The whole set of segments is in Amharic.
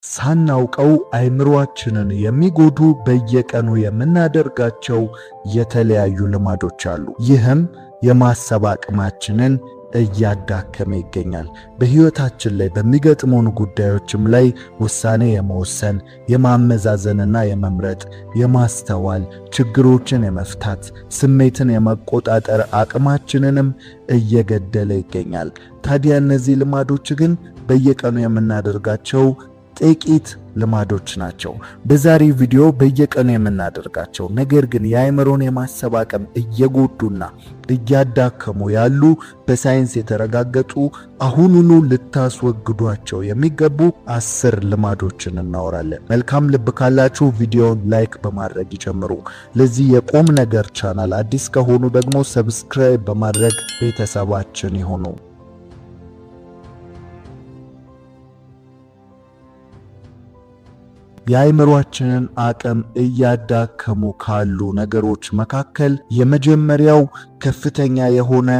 ሳናውቀው አይምሮአችንን የሚጎዱ በየቀኑ የምናደርጋቸው የተለያዩ ልማዶች አሉ። ይህም የማሰብ አቅማችንን እያዳከመ ይገኛል። በህይወታችን ላይ በሚገጥሙን ጉዳዮችም ላይ ውሳኔ የመወሰን፣ የማመዛዘንና የመምረጥ፣ የማስተዋል፣ ችግሮችን የመፍታት፣ ስሜትን የመቆጣጠር አቅማችንንም እየገደለ ይገኛል። ታዲያ እነዚህ ልማዶች ግን በየቀኑ የምናደርጋቸው ጥቂት ልማዶች ናቸው። በዛሬ ቪዲዮ በየቀኑ የምናደርጋቸው ነገር ግን የአእምሮን የማሰብ አቅም እየጎዱና እያዳከሙ ያሉ በሳይንስ የተረጋገጡ አሁኑኑ ልታስወግዷቸው የሚገቡ 10 ልማዶችን እናወራለን። መልካም ልብ ካላችሁ ቪዲዮውን ላይክ በማድረግ ይጀምሩ። ለዚህ የቁም ነገር ቻናል አዲስ ከሆኑ ደግሞ ሰብስክራይብ በማድረግ ቤተሰባችን ይሁኑ። የአእምሮአችንን አቅም እያዳከሙ ካሉ ነገሮች መካከል የመጀመሪያው ከፍተኛ የሆነ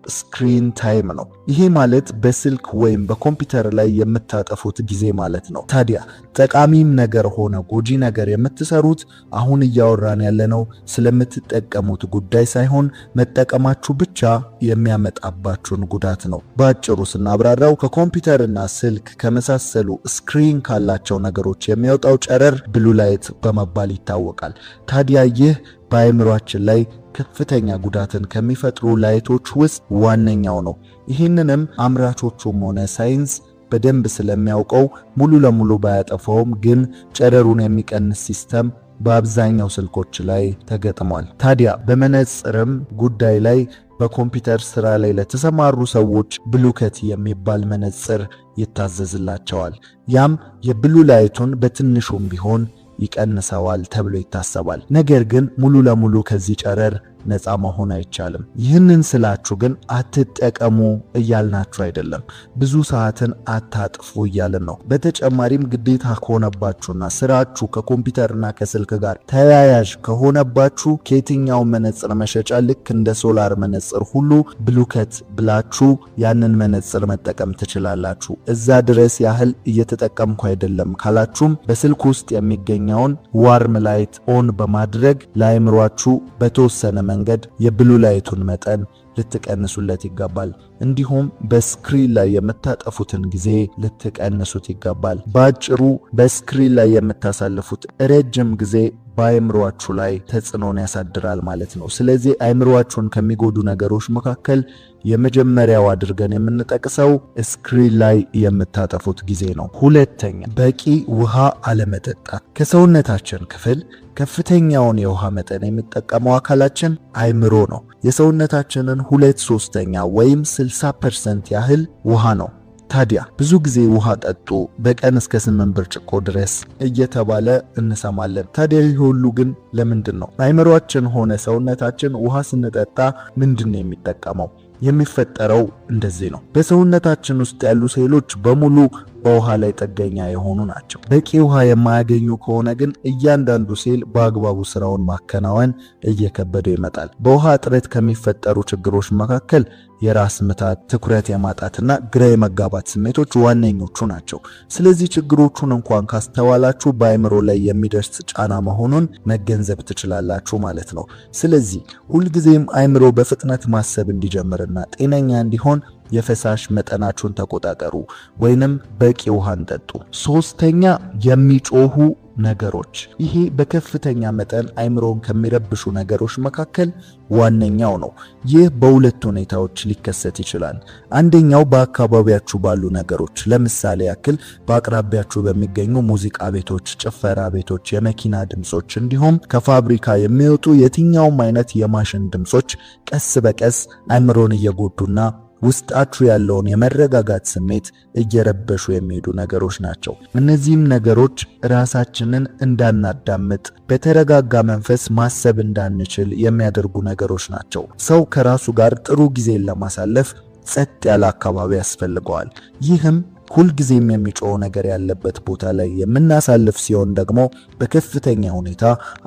ስክሪን ታይም ነው። ይሄ ማለት በስልክ ወይም በኮምፒውተር ላይ የምታጠፉት ጊዜ ማለት ነው። ታዲያ ጠቃሚም ነገር ሆነ ጎጂ ነገር የምትሰሩት አሁን እያወራን ያለነው ስለምትጠቀሙት ጉዳይ ሳይሆን መጠቀማችሁ ብቻ የሚያመጣባችሁን ጉዳት ነው። በአጭሩ ስናብራራው ከኮምፒውተርና ስልክ ከመሳሰሉ ስክሪን ካላቸው ነገሮች የሚወጣው ጨረር ብሉ ላይት በመባል ይታወቃል። ታዲያ ይህ በአእምሮአችን ላይ ከፍተኛ ጉዳትን ከሚፈጥሩ ላይቶች ውስጥ ዋነኛው ነው። ይህንንም አምራቾቹም ሆነ ሳይንስ በደንብ ስለሚያውቀው ሙሉ ለሙሉ ባያጠፋውም ግን ጨረሩን የሚቀንስ ሲስተም በአብዛኛው ስልኮች ላይ ተገጥሟል። ታዲያ በመነጽርም ጉዳይ ላይ በኮምፒውተር ስራ ላይ ለተሰማሩ ሰዎች ብሉከት የሚባል መነጽር ይታዘዝላቸዋል። ያም የብሉ ላይቱን በትንሹም ቢሆን ይቀንሰዋል ተብሎ ይታሰባል። ነገር ግን ሙሉ ለሙሉ ከዚህ ጨረር ነፃ መሆን አይቻልም። ይህንን ስላችሁ ግን አትጠቀሙ እያልናችሁ አይደለም። ብዙ ሰዓትን አታጥፉ እያልን ነው። በተጨማሪም ግዴታ ከሆነባችሁና ስራችሁ ከኮምፒውተርና ከስልክ ጋር ተያያዥ ከሆነባችሁ ከየትኛው መነጽር መሸጫ ልክ እንደ ሶላር መነጽር ሁሉ ብሉከት ብላችሁ ያንን መነጽር መጠቀም ትችላላችሁ። እዛ ድረስ ያህል እየተጠቀምኩ አይደለም ካላችሁም በስልክ ውስጥ የሚገኘውን ዋርም ላይት ኦን በማድረግ ለአእምሯችሁ በተወሰነ መንገድ የብሉ ላይቱን መጠን ልትቀንሱለት ይገባል። እንዲሁም በስክሪን ላይ የምታጠፉትን ጊዜ ልትቀንሱት ይገባል። በአጭሩ በስክሪን ላይ የምታሳልፉት ረጅም ጊዜ በአእምሮአችሁ ላይ ተጽዕኖን ያሳድራል ማለት ነው። ስለዚህ አእምሮአችሁን ከሚጎዱ ነገሮች መካከል የመጀመሪያው አድርገን የምንጠቅሰው ስክሪን ላይ የምታጠፉት ጊዜ ነው። ሁለተኛ፣ በቂ ውሃ አለመጠጣት። ከሰውነታችን ክፍል ከፍተኛውን የውሃ መጠን የሚጠቀመው አካላችን አእምሮ ነው። የሰውነታችንን 2/3 ወይም 60% ያህል ውሃ ነው። ታዲያ ብዙ ጊዜ ውሃ ጠጡ፣ በቀን እስከ 8 ብርጭቆ ድረስ እየተባለ እንሰማለን። ታዲያ ይህ ሁሉ ግን ለምንድን ነው? አእምሮአችን ሆነ ሰውነታችን ውሃ ስንጠጣ ምንድን ነው የሚጠቀመው? የሚፈጠረው እንደዚህ ነው። በሰውነታችን ውስጥ ያሉ ሴሎች በሙሉ በውሃ ላይ ጥገኛ የሆኑ ናቸው። በቂ ውሃ የማያገኙ ከሆነ ግን እያንዳንዱ ሴል በአግባቡ ስራውን ማከናወን እየከበደው ይመጣል። በውሃ እጥረት ከሚፈጠሩ ችግሮች መካከል የራስ ምታት፣ ትኩረት የማጣትና ግራ የመጋባት ስሜቶች ዋነኞቹ ናቸው። ስለዚህ ችግሮቹን እንኳን ካስተዋላችሁ በአእምሮ ላይ የሚደርስ ጫና መሆኑን መገንዘብ ትችላላችሁ ማለት ነው። ስለዚህ ሁልጊዜም አእምሮ በፍጥነት ማሰብ እንዲጀምርና ጤነኛ እንዲሆን የፈሳሽ መጠናችሁን ተቆጣጠሩ ወይንም በቂ ውሃን ጠጡ። ሶስተኛ፣ የሚጮሁ ነገሮች። ይሄ በከፍተኛ መጠን አእምሮን ከሚረብሹ ነገሮች መካከል ዋነኛው ነው። ይህ በሁለት ሁኔታዎች ሊከሰት ይችላል። አንደኛው በአካባቢያችሁ ባሉ ነገሮች፣ ለምሳሌ ያክል በአቅራቢያችሁ በሚገኙ ሙዚቃ ቤቶች፣ ጭፈራ ቤቶች፣ የመኪና ድምጾች እንዲሁም ከፋብሪካ የሚወጡ የትኛውም አይነት የማሽን ድምጾች ቀስ በቀስ አእምሮን እየጎዱና ውስጣችሁ ያለውን የመረጋጋት ስሜት እየረበሹ የሚሄዱ ነገሮች ናቸው። እነዚህም ነገሮች ራሳችንን እንዳናዳምጥ፣ በተረጋጋ መንፈስ ማሰብ እንዳንችል የሚያደርጉ ነገሮች ናቸው። ሰው ከራሱ ጋር ጥሩ ጊዜን ለማሳለፍ ጸጥ ያለ አካባቢ ያስፈልገዋል። ይህም ሁልጊዜም የሚጮህ ነገር ያለበት ቦታ ላይ የምናሳልፍ ሲሆን ደግሞ በከፍተኛ ሁኔታ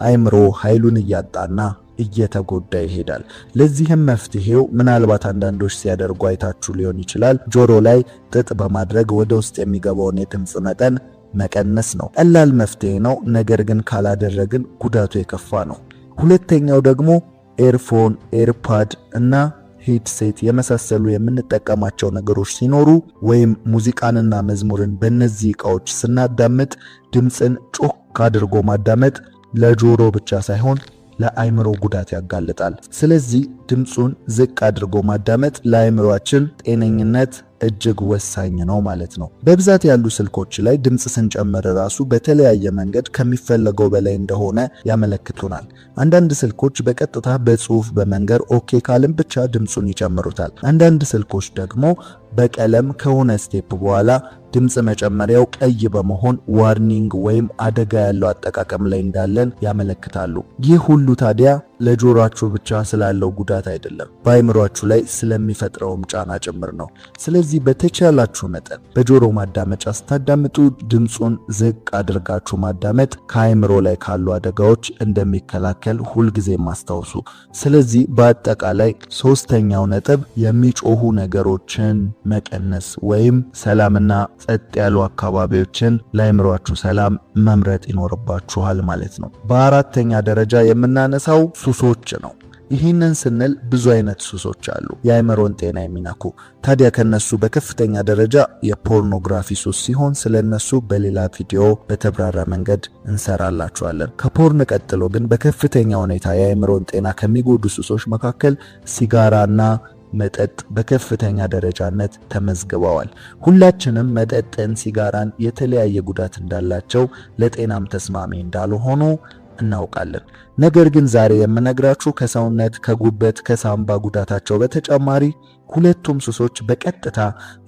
አእምሮ ኃይሉን እያጣና እየተጎዳ ይሄዳል። ለዚህም መፍትሄው ምናልባት አንዳንዶች ሲያደርጉ አይታችሁ ሊሆን ይችላል። ጆሮ ላይ ጥጥ በማድረግ ወደ ውስጥ የሚገባውን የድምጽ መጠን መቀነስ ነው። ቀላል መፍትሄ ነው፣ ነገር ግን ካላደረግን ጉዳቱ የከፋ ነው። ሁለተኛው ደግሞ ኤርፎን፣ ኤርፓድ እና ሄድሴት የመሳሰሉ የምንጠቀማቸው ነገሮች ሲኖሩ ወይም ሙዚቃንና መዝሙርን በእነዚህ ዕቃዎች ስናዳምጥ ድምፅን ጮክ አድርጎ ማዳመጥ ለጆሮ ብቻ ሳይሆን ለአይምሮ ጉዳት ያጋልጣል። ስለዚህ ድምፁን ዝቅ አድርጎ ማዳመጥ ለአይምሮአችን ጤነኝነት እጅግ ወሳኝ ነው ማለት ነው። በብዛት ያሉ ስልኮች ላይ ድምፅ ስንጨምር ራሱ በተለያየ መንገድ ከሚፈለገው በላይ እንደሆነ ያመለክቱናል። አንዳንድ ስልኮች በቀጥታ በጽሁፍ በመንገር ኦኬ ካልን ብቻ ድምፁን ይጨምሩታል። አንዳንድ ስልኮች ደግሞ በቀለም ከሆነ ስቴፕ በኋላ ድምፅ መጨመሪያው ቀይ በመሆን ዋርኒንግ ወይም አደጋ ያለው አጠቃቀም ላይ እንዳለን ያመለክታሉ። ይህ ሁሉ ታዲያ ለጆሮአችሁ ብቻ ስላለው ጉዳት አይደለም፣ በአይምሮአችሁ ላይ ስለሚፈጥረውም ጫና ጭምር ነው። ስለዚህ በተቻላችሁ መጠን በጆሮ ማዳመጫ ስታዳምጡ ድምፁን ዝቅ አድርጋችሁ ማዳመጥ ከአይምሮ ላይ ካሉ አደጋዎች እንደሚከላከል ሁልጊዜም አስታውሱ። ስለዚህ በአጠቃላይ ሶስተኛው ነጥብ የሚጮሁ ነገሮችን መቀነስ ወይም ሰላምና ጸጥ ያሉ አካባቢዎችን ለአይምሮአችሁ ሰላም መምረጥ ይኖርባችኋል ማለት ነው። በአራተኛ ደረጃ የምናነሳው ሱሶች ነው። ይህንን ስንል ብዙ አይነት ሱሶች አሉ የአይምሮን ጤና የሚነኩ። ታዲያ ከነሱ በከፍተኛ ደረጃ የፖርኖግራፊ ሱስ ሲሆን ስለነሱ በሌላ ቪዲዮ በተብራራ መንገድ እንሰራላችኋለን። ከፖርን ቀጥሎ ግን በከፍተኛ ሁኔታ የአይምሮን ጤና ከሚጎዱ ሱሶች መካከል ሲጋራና መጠጥ በከፍተኛ ደረጃነት ተመዝግበዋል። ሁላችንም መጠጥን፣ ሲጋራን የተለያየ ጉዳት እንዳላቸው ለጤናም ተስማሚ እንዳልሆኑ እናውቃለን። ነገር ግን ዛሬ የምነግራችሁ ከሰውነት፣ ከጉበት፣ ከሳምባ ጉዳታቸው በተጨማሪ ሁለቱም ሱሶች በቀጥታ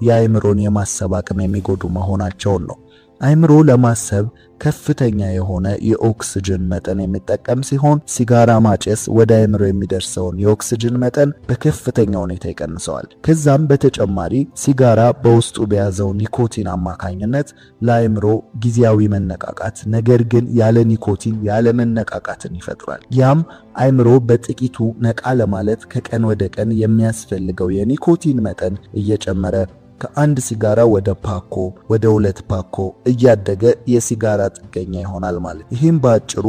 የአይምሮን የማሰብ አቅም የሚጎዱ መሆናቸውን ነው። አይምሮ ለማሰብ ከፍተኛ የሆነ የኦክስጅን መጠን የሚጠቀም ሲሆን ሲጋራ ማጨስ ወደ አይምሮ የሚደርሰውን የኦክስጅን መጠን በከፍተኛ ሁኔታ ይቀንሰዋል። ከዛም በተጨማሪ ሲጋራ በውስጡ በያዘው ኒኮቲን አማካኝነት ለአይምሮ ጊዜያዊ መነቃቃት፣ ነገር ግን ያለ ኒኮቲን ያለ መነቃቃትን ይፈጥራል። ያም አይምሮ በጥቂቱ ነቃ ለማለት ከቀን ወደ ቀን የሚያስፈልገው የኒኮቲን መጠን እየጨመረ ከአንድ ሲጋራ ወደ ፓኮ ወደ 2 ፓኮ እያደገ የሲጋራ ጥገኛ ይሆናል ማለት። ይህም በአጭሩ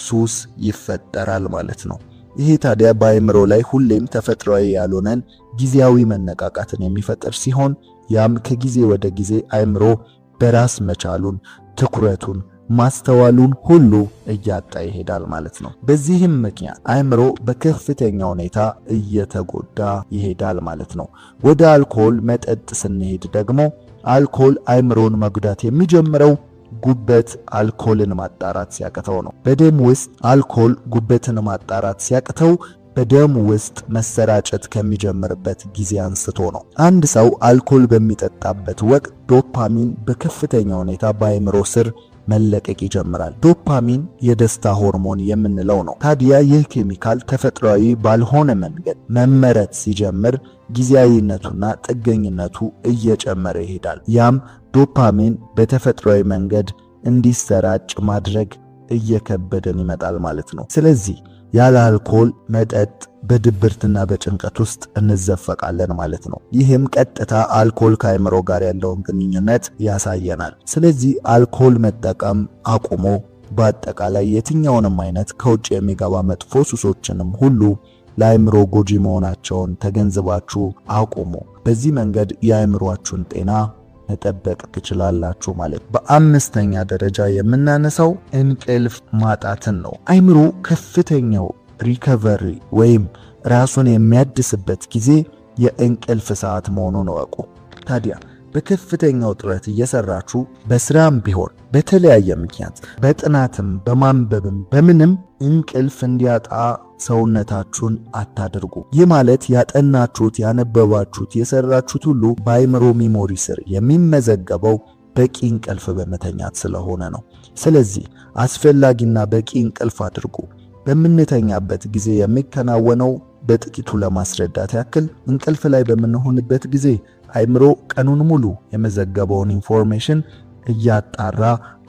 ሱስ ይፈጠራል ማለት ነው። ይሄ ታዲያ በአይምሮ ላይ ሁሌም ተፈጥሯዊ ያልሆነን ጊዜያዊ መነቃቃትን የሚፈጠር ሲሆን ያም ከጊዜ ወደ ጊዜ አይምሮ በራስ መቻሉን፣ ትኩረቱን፣ ማስተዋሉን ሁሉ እያጣ ይሄዳል ማለት ነው። በዚህም ምክንያት አይምሮ በከፍተኛ ሁኔታ እየተጎዳ ይሄዳል ማለት ነው። ወደ አልኮል መጠጥ ስንሄድ ደግሞ አልኮል አይምሮን መጉዳት የሚጀምረው ጉበት አልኮልን ማጣራት ሲያቅተው ነው። በደም ውስጥ አልኮል ጉበትን ማጣራት ሲያቅተው በደም ውስጥ መሰራጨት ከሚጀምርበት ጊዜ አንስቶ ነው። አንድ ሰው አልኮል በሚጠጣበት ወቅት ዶፓሚን በከፍተኛ ሁኔታ በአይምሮ ስር መለቀቅ ይጀምራል። ዶፓሚን የደስታ ሆርሞን የምንለው ነው። ታዲያ ይህ ኬሚካል ተፈጥሯዊ ባልሆነ መንገድ መመረት ሲጀምር ጊዜያዊነቱና ጥገኝነቱ እየጨመረ ይሄዳል። ያም ዶፓሚን በተፈጥሯዊ መንገድ እንዲሰራጭ ማድረግ እየከበደን ይመጣል ማለት ነው። ስለዚህ ያለ አልኮል መጠጥ በድብርትና በጭንቀት ውስጥ እንዘፈቃለን ማለት ነው። ይህም ቀጥታ አልኮል ከአይምሮ ጋር ያለውን ግንኙነት ያሳየናል። ስለዚህ አልኮል መጠቀም አቁሞ በአጠቃላይ የትኛውንም አይነት ከውጭ የሚገባ መጥፎ ሱሶችንም ሁሉ ለአይምሮ ጎጂ መሆናቸውን ተገንዝባችሁ አቁሙ። በዚህ መንገድ የአይምሮአችሁን ጤና መጠበቅ ትችላላችሁ ማለት። በአምስተኛ ደረጃ የምናነሳው እንቅልፍ ማጣትን ነው። አይምሮ ከፍተኛው ሪከቨሪ ወይም ራሱን የሚያድስበት ጊዜ የእንቅልፍ ሰዓት መሆኑን እወቁ። ታዲያ በከፍተኛው ጥረት እየሰራችሁ በስራም ቢሆን በተለያየ ምክንያት በጥናትም በማንበብም በምንም እንቅልፍ እንዲያጣ ሰውነታችሁን አታድርጉ። ይህ ማለት ያጠናችሁት፣ ያነበባችሁት፣ የሰራችሁት ሁሉ በአይምሮ ሚሞሪ ስር የሚመዘገበው በቂ እንቅልፍ በመተኛት ስለሆነ ነው። ስለዚህ አስፈላጊና በቂ እንቅልፍ አድርጉ። በምንተኛበት ጊዜ የሚከናወነው በጥቂቱ ለማስረዳት ያክል እንቅልፍ ላይ በምንሆንበት ጊዜ አይምሮ ቀኑን ሙሉ የመዘገበውን ኢንፎርሜሽን እያጣራ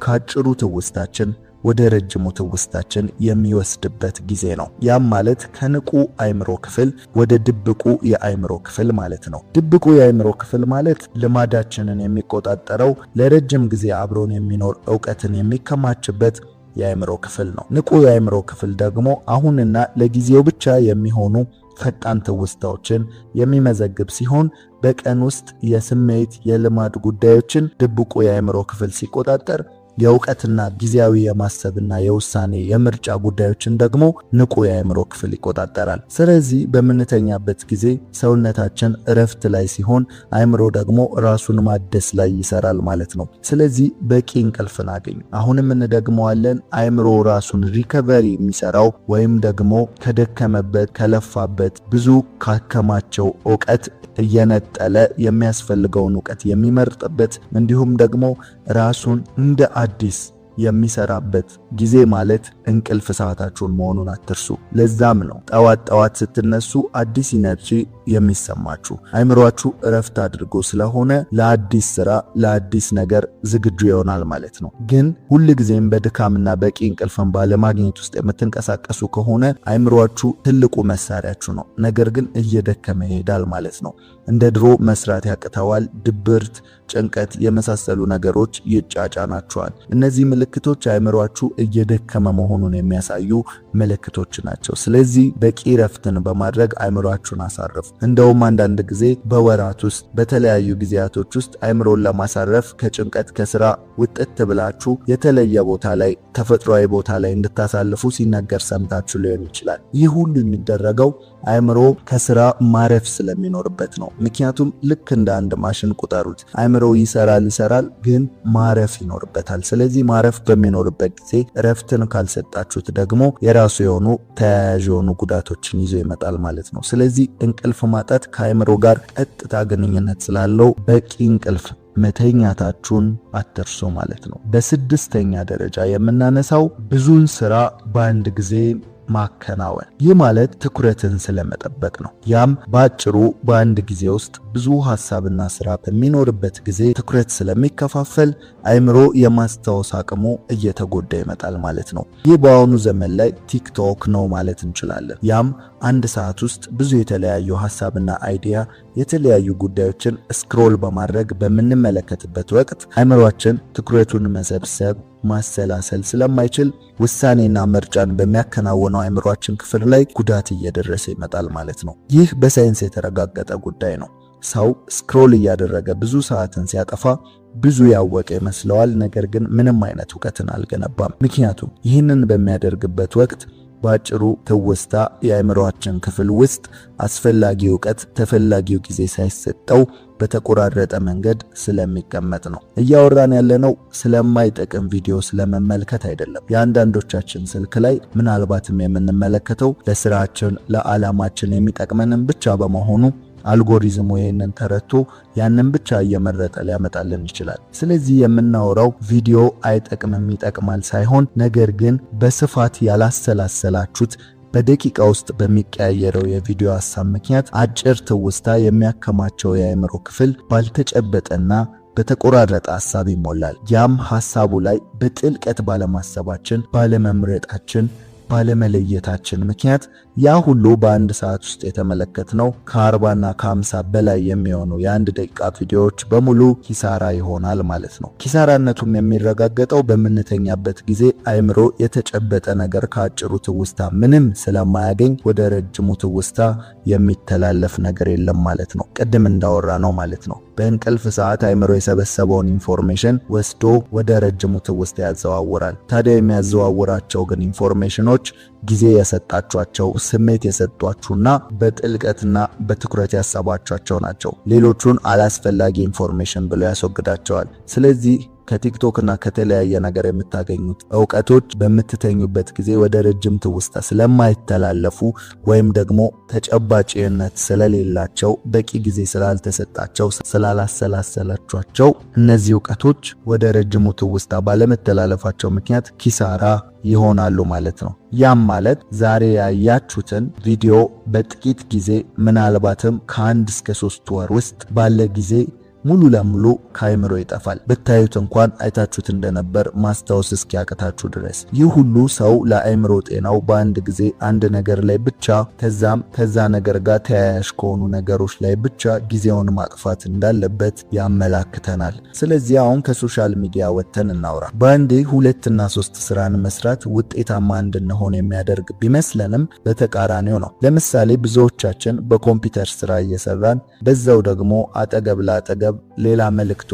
ከአጭሩ ትውስታችን ወደ ረጅሙ ትውስታችን የሚወስድበት ጊዜ ነው። ያም ማለት ከንቁ አእምሮ ክፍል ወደ ድብቁ የአእምሮ ክፍል ማለት ነው። ድብቁ የአእምሮ ክፍል ማለት ልማዳችንን የሚቆጣጠረው ለረጅም ጊዜ አብሮን የሚኖር ዕውቀትን የሚከማችበት የአእምሮ ክፍል ነው። ንቁ የአእምሮ ክፍል ደግሞ አሁንና ለጊዜው ብቻ የሚሆኑ ፈጣን ትውስታዎችን የሚመዘግብ ሲሆን በቀን ውስጥ የስሜት የልማድ ጉዳዮችን ድብቁ የአእምሮ ክፍል ሲቆጣጠር የዕውቀትና ጊዜያዊ የማሰብና የውሳኔ የምርጫ ጉዳዮችን ደግሞ ንቁ የአእምሮ ክፍል ይቆጣጠራል። ስለዚህ በምንተኛበት ጊዜ ሰውነታችን እረፍት ላይ ሲሆን አእምሮ ደግሞ ራሱን ማደስ ላይ ይሰራል ማለት ነው። ስለዚህ በቂ እንቅልፍን አገኙ። አሁንም እንደግመዋለን፣ አእምሮ ራሱን ሪከቨሪ የሚሰራው ወይም ደግሞ ከደከመበት ከለፋበት ብዙ ካከማቸው ዕውቀት እየነጠለ የሚያስፈልገውን ዕውቀት የሚመርጥበት እንዲሁም ደግሞ ራሱን እንደ አዲስ የሚሰራበት ጊዜ ማለት እንቅልፍ ሰዓታችሁን መሆኑን አትርሱ። ለዛም ነው ጠዋት ስትነሱ አዲስ ኢነርጂ የሚሰማችሁ አእምሮአችሁ እረፍት አድርጎ ስለሆነ ለአዲስ ስራ ለአዲስ ነገር ዝግጁ ይሆናል ማለት ነው። ግን ሁል ጊዜም በድካምና በቂ እንቅልፍን ባለማግኘት ውስጥ የምትንቀሳቀሱ ከሆነ አእምሮአችሁ ትልቁ መሳሪያችሁ ነው፣ ነገር ግን እየደከመ ይሄዳል ማለት ነው። እንደ ድሮ መስራት ያቅተዋል። ድብርት፣ ጭንቀት የመሳሰሉ ነገሮች ይጫጫናችኋል። እነዚህ ምልክቶች አእምሮአችሁ እየደከመ መሆኑን የሚያሳዩ ምልክቶች ናቸው። ስለዚህ በቂ ረፍትን በማድረግ አእምሮአችሁን አሳርፉ። እንደውም አንዳንድ ጊዜ በወራት ውስጥ በተለያዩ ጊዜያቶች ውስጥ አእምሮን ለማሳረፍ ከጭንቀት ከስራ ውጥት ብላችሁ የተለየ ቦታ ላይ ተፈጥሯዊ ቦታ ላይ እንድታሳልፉ ሲነገር ሰምታችሁ ሊሆን ይችላል። ይህ ሁሉ የሚደረገው አእምሮ ከስራ ማረፍ ስለሚኖርበት ነው። ምክንያቱም ልክ እንደ አንድ ማሽን ቁጠሩት። አእምሮ ይሰራል፣ ግን ማረፍ ይኖርበታል። ስለዚህ ማረፍ በሚኖርበት ጊዜ እረፍትን ካልሰጣችሁት ደግሞ የራሱ የሆኑ ተያያዥ የሆኑ ጉዳቶችን ይዞ ይመጣል ማለት ነው። ስለዚህ እንቅልፍ ማጣት ከአእምሮ ጋር ቀጥታ ግንኙነት ስላለው በቂ እንቅልፍ መተኛታችሁን አትርሱ ማለት ነው። በስድስተኛ ደረጃ የምናነሳው ብዙን ስራ በአንድ ጊዜ ማከናወን። ይህ ማለት ትኩረትን ስለመጠበቅ ነው። ያም ባጭሩ በአንድ ጊዜ ውስጥ ብዙ ሐሳብና ስራ በሚኖርበት ጊዜ ትኩረት ስለሚከፋፈል አእምሮ የማስታወስ አቅሙ እየተጎዳ ይመጣል ማለት ነው። ይህ በአሁኑ ዘመን ላይ ቲክቶክ ነው ማለት እንችላለን። ያም አንድ ሰዓት ውስጥ ብዙ የተለያዩ ሐሳብና አይዲያ የተለያዩ ጉዳዮችን ስክሮል በማድረግ በምንመለከትበት ወቅት አእምሮአችን ትኩረቱን መሰብሰብ ማሰላሰል ስለማይችል ውሳኔና ምርጫን በሚያከናውነው አእምሮአችን ክፍል ላይ ጉዳት እየደረሰ ይመጣል ማለት ነው። ይህ በሳይንስ የተረጋገጠ ጉዳይ ነው። ሰው ስክሮል እያደረገ ብዙ ሰዓትን ሲያጠፋ ብዙ ያወቀ ይመስለዋል፣ ነገር ግን ምንም አይነት ዕውቀትን አልገነባም። ምክንያቱም ይህንን በሚያደርግበት ወቅት ባጭሩ ትውስታ የአእምሮአችን ክፍል ውስጥ አስፈላጊ ዕውቀት ተፈላጊው ጊዜ ሳይሰጠው በተቆራረጠ መንገድ ስለሚቀመጥ ነው። እያወራን ያለነው ስለማይጠቅም ቪዲዮ ስለመመልከት አይደለም። የአንዳንዶቻችን ስልክ ላይ ምናልባትም የምንመለከተው ለስራችን ለዓላማችን የሚጠቅመንን ብቻ በመሆኑ አልጎሪዝሙ ይሄንን ተረድቶ ያንን ብቻ እየመረጠ ሊያመጣልን ይችላል። ስለዚህ የምናወራው ቪዲዮ አይጠቅምም ይጠቅማል ሳይሆን ነገር ግን በስፋት ያላሰላሰላችሁት በደቂቃ ውስጥ በሚቀያየረው የቪዲዮ ሐሳብ ምክንያት አጭር ትውስታ የሚያከማቸው የአእምሮ ክፍል ባልተጨበጠና በተቆራረጠ ሐሳብ ይሞላል። ያም ሐሳቡ ላይ በጥልቀት ባለማሰባችን ባለመምረጣችን ባለመለየታችን ምክንያት ያ ሁሉ በአንድ ሰዓት ውስጥ የተመለከትነው ከ40ና ከ50 በላይ የሚሆኑ የአንድ ደቂቃ ቪዲዮዎች በሙሉ ኪሳራ ይሆናል ማለት ነው። ኪሳራነቱም የሚረጋገጠው በምንተኛበት ጊዜ አእምሮ የተጨበጠ ነገር ከአጭሩ ትውስታ ምንም ስለማያገኝ ወደ ረጅሙ ትውስታ የሚተላለፍ ነገር የለም ማለት ነው። ቅድም እንዳወራ ነው ማለት ነው። በእንቅልፍ ሰዓት አእምሮ የሰበሰበውን ኢንፎርሜሽን ወስዶ ወደ ረጅሙ ትውስታ ያዘዋውራል። ታዲያ የሚያዘዋውራቸው ግን ኢንፎርሜሽኖች ጊዜ የሰጣቿቸው ስሜት የሰጧችሁና በጥልቀትና በትኩረት ያሰባቿቸው ናቸው። ሌሎቹን አላስፈላጊ ኢንፎርሜሽን ብሎ ያስወግዳቸዋል። ስለዚህ ከቲክቶክና ከተለያየ ነገር የምታገኙት ዕውቀቶች በምትተኙበት ጊዜ ወደ ረጅም ትውስታ ስለማይተላለፉ ወይም ደግሞ ተጨባጭነት ስለሌላቸው በቂ ጊዜ ስላልተሰጣቸው ስላላሰላሰላችኋቸው እነዚህ ዕውቀቶች ወደ ረጅሙ ትውስታ ባለመተላለፋቸው ምክንያት ኪሳራ ይሆናሉ ማለት ነው። ያም ማለት ዛሬ ያያችሁትን ቪዲዮ በጥቂት ጊዜ ምናልባትም ከ1 እስከ 3 ወር ውስጥ ባለ ጊዜ ሙሉ ለሙሉ ከአይምሮ ይጠፋል። ብታዩት እንኳን አይታችሁት እንደነበር ማስታወስ እስኪያቅታችሁ ድረስ። ይህ ሁሉ ሰው ለአይምሮ ጤናው በአንድ ጊዜ አንድ ነገር ላይ ብቻ ከዛም ከዛ ነገር ጋር ተያያዥ ከሆኑ ነገሮች ላይ ብቻ ጊዜውን ማጥፋት እንዳለበት ያመላክተናል። ስለዚህ አሁን ከሶሻል ሚዲያ ወጥተን እናውራ። በአንዴ 2 እና 3 ስራን መስራት ውጤታማ እንድንሆን የሚያደርግ ቢመስለንም በተቃራኒው ነው። ለምሳሌ ብዙዎቻችን በኮምፒውተር ስራ እየሰራን በዛው ደግሞ አጠገብ ለአጠገብ ሌላ መልእክቶችን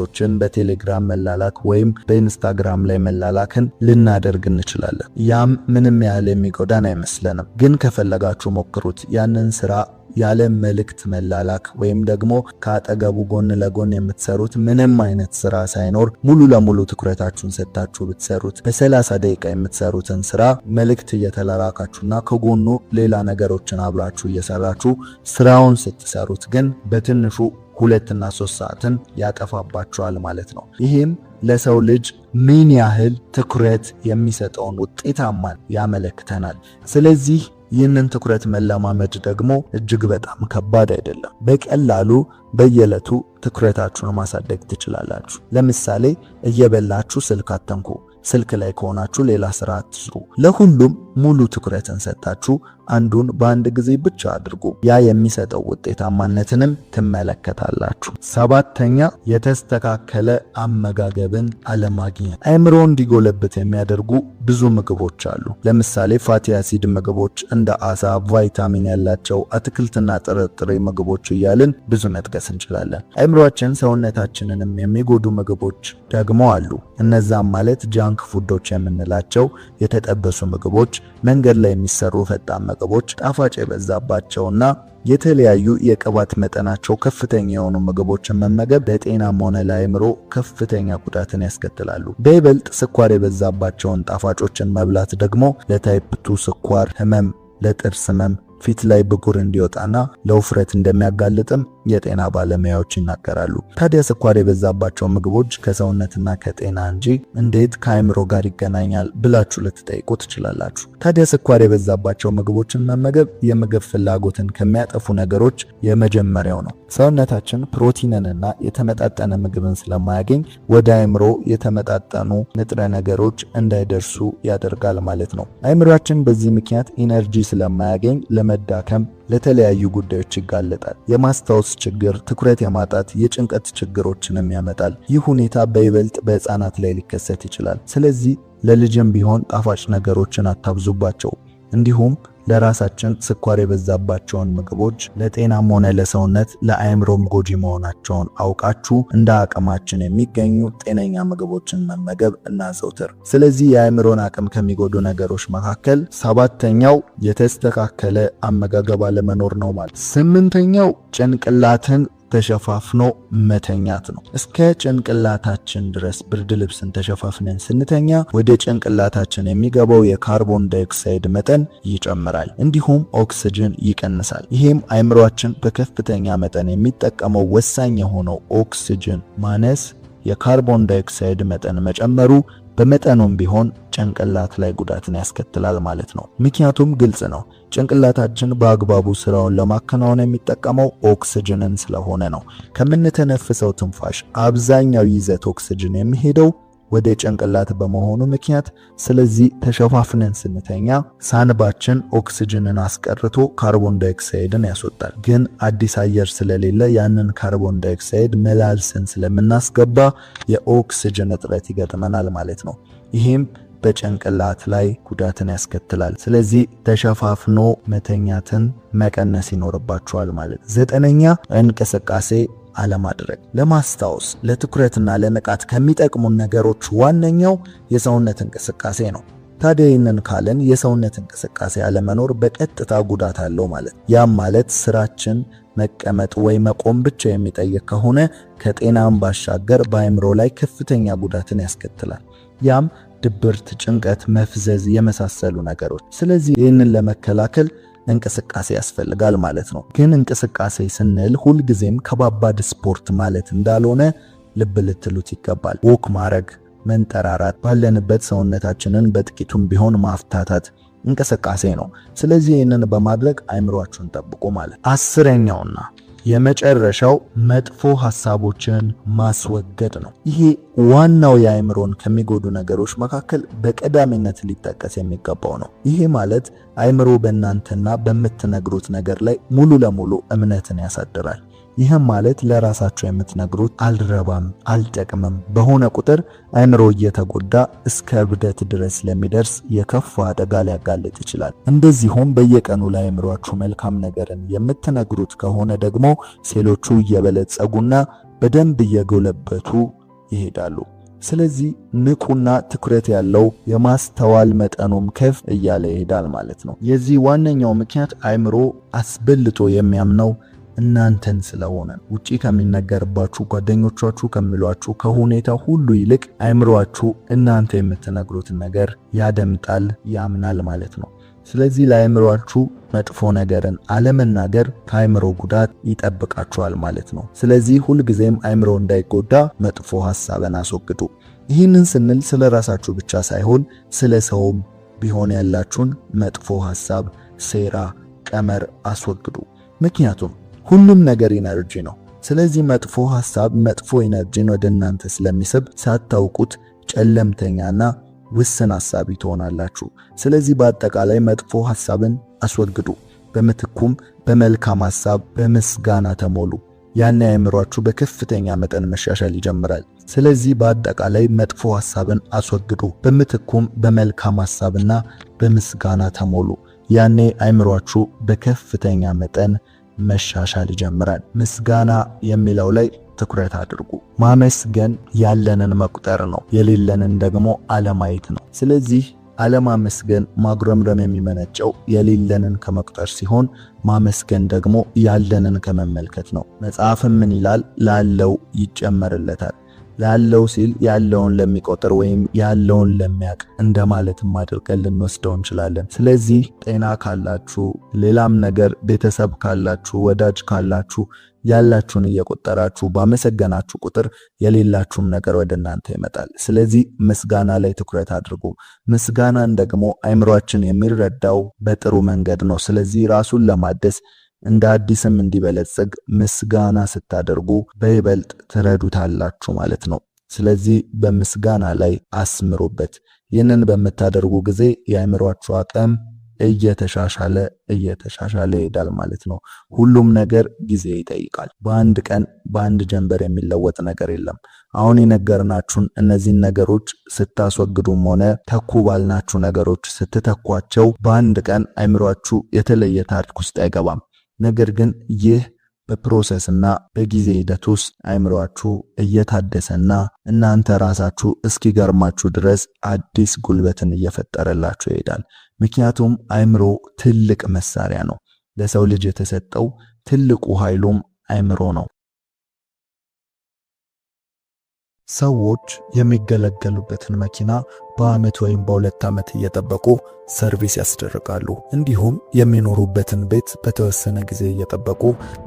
በቴሌግራም መላላክ ወይም በኢንስታግራም ላይ መላላክን ልናደርግ እንችላለን። ያም ምንም ያህል የሚጎዳን አይመስለንም። ግን ከፈለጋችሁ ሞክሩት። ያንን ስራ ያለ መልእክት መላላክ ወይም ደግሞ ከአጠገቡ ጎን ለጎን የምትሰሩት ምንም አይነት ስራ ሳይኖር ሙሉ ለሙሉ ትኩረታችሁን ሰጥታችሁ ብትሰሩት በ30 ደቂቃ የምትሰሩትን ስራ መልእክት እየተላላካችሁና ከጎኑ ሌላ ነገሮችን አብራችሁ እየሰራችሁ ስራውን ስትሰሩት ግን በትንሹ 2 እና 3 ሰዓትን ያጠፋባችኋል ማለት ነው። ይሄም ለሰው ልጅ ምን ያህል ትኩረት የሚሰጠውን ውጤታማን ያመለክተናል። ስለዚህ ይህንን ትኩረት መለማመድ ደግሞ እጅግ በጣም ከባድ አይደለም። በቀላሉ በየዕለቱ ትኩረታችሁን ማሳደግ ትችላላችሁ። ለምሳሌ እየበላችሁ ስልክ አትንኩ። ስልክ ላይ ከሆናችሁ ሌላ ስራ አትስሩ። ለሁሉም ሙሉ ትኩረትን ሰጣችሁ አንዱን በአንድ ጊዜ ብቻ አድርጉ። ያ የሚሰጠው ውጤታማነትንም ትመለከታላችሁ። 7ኛ የተስተካከለ አመጋገብን አለማግኘት። አእምሮ እንዲጎለብት የሚያደርጉ ብዙ ምግቦች አሉ። ለምሳሌ ፋቲ አሲድ ምግቦች እንደ አሳ፣ ቫይታሚን ያላቸው አትክልትና ጥራጥሬ ምግቦች እያልን ብዙ መጥቀስ እንችላለን። አእምሮአችን ሰውነታችንንም የሚጎዱ ምግቦች ደግሞ አሉ። እነዛም ማለት ጃንክ ፉዶች የምንላቸው የተጠበሱ ምግቦች፣ መንገድ ላይ የሚሰሩ ፈጣን ምግቦች፣ ጣፋጭ የበዛባቸውና የተለያዩ የቅባት መጠናቸው ከፍተኛ የሆኑ ምግቦችን መመገብ ለጤናም ሆነ ለአእምሮ ከፍተኛ ጉዳትን ያስከትላሉ። በይበልጥ ስኳር የበዛባቸውን ጣፋጮችን መብላት ደግሞ ለታይፕ 2 ስኳር ህመም፣ ለጥርስ ህመም፣ ፊት ላይ ብጉር እንዲወጣና ለውፍረት እንደሚያጋልጥም የጤና ባለሙያዎች ይናገራሉ። ታዲያ ስኳር የበዛባቸው ምግቦች ከሰውነትና ከጤና እንጂ እንዴት ከአእምሮ ጋር ይገናኛል ብላችሁ ልትጠይቁ ትችላላችሁ። ታዲያ ስኳር የበዛባቸው ምግቦችን መመገብ የምግብ ፍላጎትን ከሚያጠፉ ነገሮች የመጀመሪያው ነው። ሰውነታችን ፕሮቲንንና የተመጣጠነ ምግብን ስለማያገኝ ወደ አእምሮ የተመጣጠኑ ንጥረ ነገሮች እንዳይደርሱ ያደርጋል ማለት ነው። አእምሮአችን በዚህ ምክንያት ኢነርጂ ስለማያገኝ ለመዳከም ለተለያዩ ጉዳዮች ይጋለጣል። የማስታወስ ችግር፣ ትኩረት የማጣት፣ የጭንቀት ችግሮችንም ያመጣል። ይህ ሁኔታ በይበልጥ በህፃናት ላይ ሊከሰት ይችላል። ስለዚህ ለልጅም ቢሆን ጣፋጭ ነገሮችን አታብዙባቸው። እንዲሁም ለራሳችን ስኳር የበዛባቸውን ምግቦች ለጤናም ሆነ ለሰውነት ለአእምሮም ጎጂ መሆናቸውን አውቃችሁ እንደ አቅማችን የሚገኙ ጤነኛ ምግቦችን መመገብ እናዘውትር። ስለዚህ የአእምሮን አቅም ከሚጎዱ ነገሮች መካከል 7ኛው የተስተካከለ አመጋገብ አለመኖር ነው ማለት። 8ኛው ጭንቅላትን ተሸፋፍኖ መተኛት ነው። እስከ ጭንቅላታችን ድረስ ብርድ ልብስን ተሸፋፍነን ስንተኛ ወደ ጭንቅላታችን የሚገባው የካርቦን ዳይኦክሳይድ መጠን ይጨምራል፣ እንዲሁም ኦክሲጅን ይቀንሳል። ይሄም አእምሮአችን በከፍተኛ መጠን የሚጠቀመው ወሳኝ የሆነው ኦክሲጅን ማነስ፣ የካርቦን ዳይኦክሳይድ መጠን መጨመሩ በመጠኑም ቢሆን ጭንቅላት ላይ ጉዳትን ያስከትላል ማለት ነው። ምክንያቱም ግልጽ ነው። ጭንቅላታችን በአግባቡ ስራውን ለማከናወን የሚጠቀመው ኦክሲጅንን ስለሆነ ነው። ከምንተነፍሰው ትንፋሽ አብዛኛው ይዘት ኦክሲጅን የሚሄደው ወደ ጭንቅላት በመሆኑ ምክንያት፣ ስለዚህ ተሸፋፍነን ስንተኛ ሳንባችን ኦክሲጅንን አስቀርቶ ካርቦን ዳይኦክሳይድን ያስወጣል። ግን አዲስ አየር ስለሌለ ያንን ካርቦን ዳይኦክሳይድ መላልሰን ስለምናስገባ የኦክሲጅን እጥረት ይገጥመናል ማለት ነው። ይህም በጭንቅላት ላይ ጉዳትን ያስከትላል። ስለዚህ ተሸፋፍኖ መተኛትን መቀነስ ይኖርባችኋል ማለት። 9ኛ እንቅስቃሴ አለማድረግ። ለማስታወስ ለትኩረትና ለንቃት ከሚጠቅሙን ነገሮች ዋነኛው የሰውነት እንቅስቃሴ ነው። ታዲያ ይህንን ካለን የሰውነት እንቅስቃሴ አለመኖር በቀጥታ ጉዳት አለው ማለት። ያም ማለት ስራችን መቀመጥ ወይ መቆም ብቻ የሚጠይቅ ከሆነ ከጤናም ባሻገር በአእምሮ ላይ ከፍተኛ ጉዳትን ያስከትላል። ያም ድብርት፣ ጭንቀት፣ መፍዘዝ የመሳሰሉ ነገሮች። ስለዚህ ይህንን ለመከላከል እንቅስቃሴ ያስፈልጋል ማለት ነው። ግን እንቅስቃሴ ስንል ሁልጊዜም ከባባድ ስፖርት ማለት እንዳልሆነ ልብ ልትሉት ይገባል። ወክ ማድረግ፣ መንጠራራት፣ ባለንበት ሰውነታችንን በጥቂቱም ቢሆን ማፍታታት እንቅስቃሴ ነው። ስለዚህ ይህንን በማድረግ አእምሮአችሁን ጠብቁ ማለት። 10ኛውና የመጨረሻው መጥፎ ሐሳቦችን ማስወገድ ነው። ይሄ ዋናው የአእምሮን ከሚጎዱ ነገሮች መካከል በቀዳሚነት ሊጠቀስ የሚገባው ነው። ይሄ ማለት አእምሮ በእናንተና በምትነግሩት ነገር ላይ ሙሉ ለሙሉ እምነትን ያሳድራል። ይህም ማለት ለራሳችሁ የምትነግሩት አልረባም፣ አልጠቅምም በሆነ ቁጥር አእምሮ እየተጎዳ እስከ እብደት ድረስ ለሚደርስ የከፋ አደጋ ሊያጋልጥ ይችላል። እንደዚሁም በየቀኑ ለአእምሮአችሁ መልካም ነገርን የምትነግሩት ከሆነ ደግሞ ሴሎቹ እየበለጸጉና በደንብ እየጎለበቱ ይሄዳሉ። ስለዚህ ንቁና ትኩረት ያለው የማስተዋል መጠኑም ከፍ እያለ ይሄዳል ማለት ነው። የዚህ ዋነኛው ምክንያት አእምሮ አስበልጦ የሚያምነው እናንተን ስለሆነ ውጪ ከሚነገርባችሁ ጓደኞቻችሁ ከሚሏችሁ ከሁኔታ ሁሉ ይልቅ አእምሮአችሁ እናንተ የምትነግሩትን ነገር ያደምጣል፣ ያምናል ማለት ነው። ስለዚህ ለአእምሮአችሁ መጥፎ ነገርን አለመናገር ከአእምሮ ጉዳት ይጠብቃችኋል ማለት ነው። ስለዚህ ሁልጊዜም አእምሮ እንዳይጎዳ መጥፎ ሐሳብን አስወግዱ። ይህንን ስንል ስለ ራሳችሁ ብቻ ሳይሆን ስለ ሰውም ቢሆን ያላችሁን መጥፎ ሐሳብ፣ ሴራ፣ ቀመር አስወግዱ። ምክንያቱም ሁሉም ነገር ኢነርጂ ነው። ስለዚህ መጥፎ ሐሳብ መጥፎ ኢነርጂን ወደ እናንተ ስለሚስብ ሳታውቁት ጨለምተኛና ውስን ሐሳቢ ትሆናላችሁ። ስለዚህ በአጠቃላይ መጥፎ ሐሳብን አስወግዱ። በምትኩም በመልካም ሐሳብ በምስጋና ተሞሉ። ያን አእምሮአችሁ በከፍተኛ መጠን መሻሻል ይጀምራል። ስለዚህ በአጠቃላይ መጥፎ ሐሳብን አስወግዱ። በምትኩም በመልካም ሐሳብና በምስጋና ተሞሉ። ያኔ አእምሮአችሁ በከፍተኛ መጠን መሻሻል ይጀምራል። ምስጋና የሚለው ላይ ትኩረት አድርጉ። ማመስገን ያለንን መቁጠር ነው፣ የሌለንን ደግሞ አለማየት ነው። ስለዚህ አለማመስገን ማጉረምረም የሚመነጨው የሌለንን ከመቁጠር ሲሆን ማመስገን ደግሞ ያለንን ከመመልከት ነው። መጽሐፍም ምን ይላል? ላለው ይጨመርለታል። ላለው ሲል ያለውን ለሚቆጥር ወይም ያለውን ለሚያቅ እንደማለትም አድርገን ልንወስደው እንችላለን። ስለዚህ ጤና ካላችሁ፣ ሌላም ነገር ቤተሰብ ካላችሁ፣ ወዳጅ ካላችሁ ያላችሁን እየቆጠራችሁ ባመሰገናችሁ ቁጥር የሌላችሁም ነገር ወደ እናንተ ይመጣል። ስለዚህ ምስጋና ላይ ትኩረት አድርጉ። ምስጋናን ደግሞ አእምሮአችን የሚረዳው በጥሩ መንገድ ነው። ስለዚህ ራሱን ለማደስ እንደ አዲስም እንዲበለጽግ ምስጋና ስታደርጉ በይበልጥ ትረዱታላችሁ ማለት ነው። ስለዚህ በምስጋና ላይ አስምሩበት። ይህንን በምታደርጉ ጊዜ የአእምሮአችሁ አቅም እየተሻሻለ ይሄዳል ማለት ነው። ሁሉም ነገር ጊዜ ይጠይቃል። በአንድ ቀን በአንድ ጀንበር የሚለወጥ ነገር የለም። አሁን የነገርናችሁን እነዚህን ነገሮች ስታስወግዱም ሆነ ተኩ ባልናችሁ ነገሮች ስትተኳቸው በአንድ ቀን አእምሮአችሁ የተለየ ታሪክ ውስጥ አይገባም። ነገር ግን ይህ በፕሮሰስና በጊዜ ሂደት ውስጥ አእምሮአችሁ እየታደሰና እናንተ ራሳችሁ እስኪገርማችሁ ድረስ አዲስ ጉልበትን እየፈጠረላችሁ ይሄዳል። ምክንያቱም አእምሮ ትልቅ መሳሪያ ነው። ለሰው ልጅ የተሰጠው ትልቁ ኃይሉም አእምሮ ነው። ሰዎች የሚገለገሉበትን መኪና በአመት ወይም በሁለት ዓመት እየጠበቁ ሰርቪስ ያስደርጋሉ። እንዲሁም የሚኖሩበትን ቤት በተወሰነ ጊዜ እየጠበቁ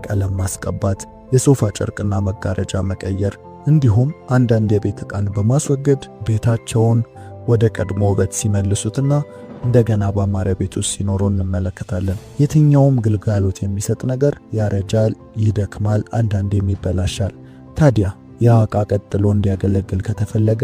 ቀለም ማስቀባት፣ የሶፋ ጨርቅና መጋረጃ መቀየር እንዲሁም አንዳንድ የቤት ዕቃን በማስወገድ ቤታቸውን ወደ ቀድሞ ውበት ሲመልሱትና እንደገና በአማረ ቤት ውስጥ ሲኖሩ እንመለከታለን። የትኛውም ግልጋሎት የሚሰጥ ነገር ያረጃል፣ ይደክማል፣ አንዳንዴም ይበላሻል። ታዲያ ያ ዕቃ ቀጥሎ እንዲያገለግል ከተፈለገ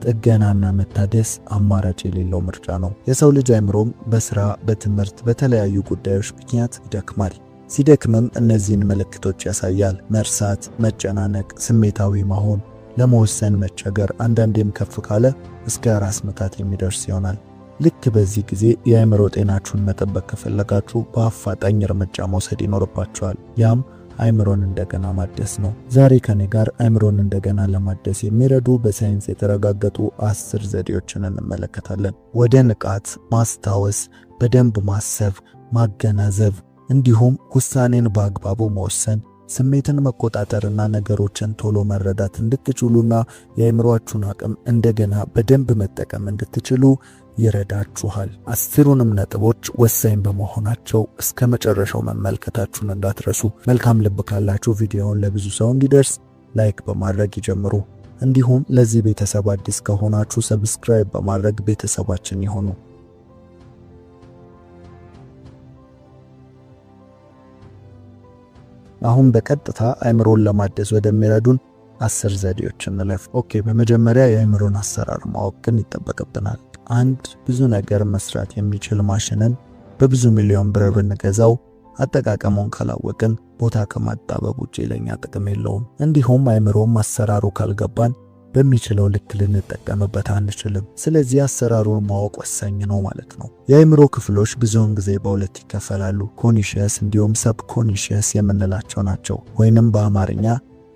ጥገናና መታደስ አማራጭ የሌለው ምርጫ ነው። የሰው ልጅ አእምሮም በስራ፣ በትምህርት፣ በተለያዩ ጉዳዮች ምክንያት ይደክማል። ሲደክምም እነዚህን ምልክቶች ያሳያል። መርሳት፣ መጨናነቅ፣ ስሜታዊ መሆን፣ ለመወሰን መቸገር፣ አንዳንዴም ከፍ ካለ እስከ ራስ ምታት የሚደርስ ይሆናል። ልክ በዚህ ጊዜ የአእምሮ ጤናችሁን መጠበቅ ከፈለጋችሁ በአፋጣኝ እርምጃ መውሰድ ይኖርባችኋል። ያም አእምሮን እንደገና ማደስ ነው። ዛሬ ከኔ ጋር አእምሮን እንደገና ለማደስ የሚረዱ በሳይንስ የተረጋገጡ 10 ዘዴዎችን እንመለከታለን። ወደ ንቃት፣ ማስታወስ፣ በደንብ ማሰብ፣ ማገናዘብ እንዲሁም ውሳኔን በአግባቡ መወሰን፣ ስሜትን መቆጣጠርና ነገሮችን ቶሎ መረዳት እንድትችሉና የአእምሮአችሁን አቅም እንደገና በደንብ መጠቀም እንድትችሉ ይረዳችኋል። 10ሩንም ነጥቦች ወሳኝ በመሆናቸው እስከ መጨረሻው መመልከታችሁን እንዳትረሱ። መልካም ልብ ካላችሁ ቪዲዮውን ለብዙ ሰው እንዲደርስ ላይክ በማድረግ ይጀምሩ። እንዲሁም ለዚህ ቤተሰብ አዲስ ከሆናችሁ ሰብስክራይብ በማድረግ ቤተሰባችን ይሁኑ። አሁን በቀጥታ አእምሮን ለማደስ ወደሚረዱን 10 ዘዴዎች እንለፍ። ኦኬ፣ በመጀመሪያ የአእምሮን አሰራር ማወቅን ይጠበቅብናል። አንድ ብዙ ነገር መስራት የሚችል ማሽንን በብዙ ሚሊዮን ብር ብንገዛው አጠቃቀሙን ካላወቅን ቦታ ከማጣበብ ውጪ ለኛ ጥቅም የለውም። እንዲሁም አእምሮን አሰራሩ ካልገባን በሚችለው ልክ ልንጠቀምበት አንችልም። ስለዚህ አሰራሩን ማወቅ ወሳኝ ነው ማለት ነው። የአእምሮ ክፍሎች ብዙውን ጊዜ በሁለት ይከፈላሉ። ኮንሺየስ እንዲሁም ሰብኮንሺየስ የምንላቸው ናቸው፣ ወይንም በአማርኛ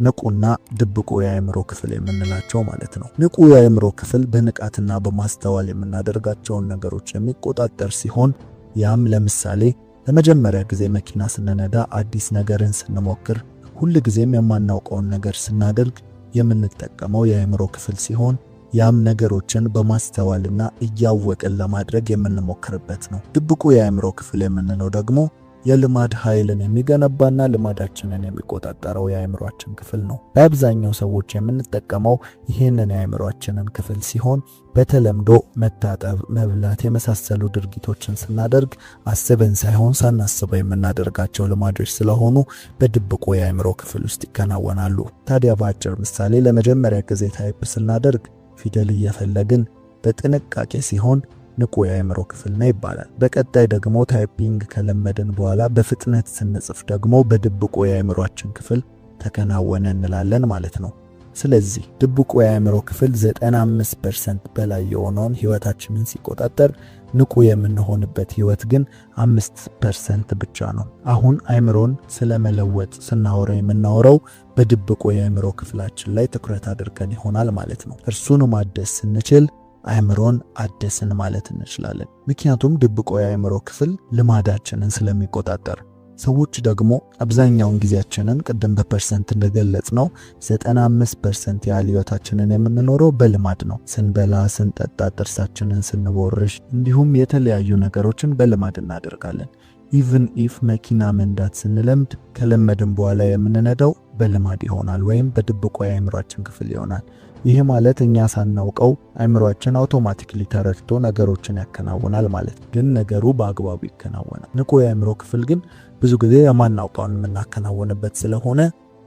ንቁና ድብቁ የአእምሮ ክፍል የምንላቸው ማለት ነው። ንቁ የአእምሮ ክፍል በንቃትና በማስተዋል የምናደርጋቸውን ነገሮች የሚቆጣጠር ሲሆን ያም ለምሳሌ ለመጀመሪያ ጊዜ መኪና ስንነዳ፣ አዲስ ነገርን ስንሞክር፣ ሁሉ ጊዜም የማናውቀውን ነገር ስናደርግ የምንጠቀመው የአእምሮ ክፍል ሲሆን ያም ነገሮችን በማስተዋልና እያወቅን ለማድረግ የምንሞክርበት ነው። ድብቁ የአእምሮ ክፍል የምንለው ደግሞ የልማድ ኃይልን የሚገነባና ልማዳችንን የሚቆጣጠረው የአእምሮአችን ክፍል ነው። በአብዛኛው ሰዎች የምንጠቀመው ይህንን የአእምሮአችንን ክፍል ሲሆን በተለምዶ መታጠብ፣ መብላት የመሳሰሉ ድርጊቶችን ስናደርግ አስበን ሳይሆን ሳናስበው የምናደርጋቸው ልማዶች ስለሆኑ በድብቁ የአእምሮ ክፍል ውስጥ ይከናወናሉ። ታዲያ በአጭር ምሳሌ ለመጀመሪያ ጊዜ ታይፕ ስናደርግ ፊደል እየፈለግን በጥንቃቄ ሲሆን ንቁ የአእምሮ ክፍል ነው ይባላል። በቀጣይ ደግሞ ታይፒንግ ከለመድን በኋላ በፍጥነት ስንጽፍ ደግሞ በድብቁ የአእምሮአችን ክፍል ተከናወነ እንላለን ማለት ነው። ስለዚህ ድብቁ የአእምሮ ክፍል 95% በላይ የሆነውን ህይወታችንን ሲቆጣጠር፣ ንቁ የምንሆንበት ህይወት ግን 5% ብቻ ነው። አሁን አእምሮን ስለመለወጥ ስናወራ የምናወራው በድብቁ የአእምሮ ክፍላችን ላይ ትኩረት አድርገን ይሆናል ማለት ነው። እርሱን ማደስ ስንችል አእምሮን አደስን ማለት እንችላለን። ምክንያቱም ድብቁ የአእምሮ ክፍል ልማዳችንን ስለሚቆጣጠር። ሰዎች ደግሞ አብዛኛውን ጊዜያችንን ቅድም በፐርሰንት እንደገለጽነው 95% ያህል ህይወታችንን የምንኖረው በልማድ ነው። ስንበላ፣ ስንጠጣ፣ ጥርሳችንን ስንቦርሽ እንዲሁም የተለያዩ ነገሮችን በልማድ እናደርጋለን። ኢቭን ኢፍ መኪና መንዳት ስንለምድ ከለመድን በኋላ የምንነዳው በልማድ ይሆናል ወይም በድብቁ የአእምሮአችን ክፍል ይሆናል። ይሄ ማለት እኛ ሳናውቀው አእምሮአችን አውቶማቲክሊ ተረድቶ ነገሮችን ያከናውናል ማለት ግን ነገሩ በአግባቡ ይከናወናል። ንቁ የአእምሮ ክፍል ግን ብዙ ጊዜ የማናውቀውን የምናከናውንበት ስለሆነ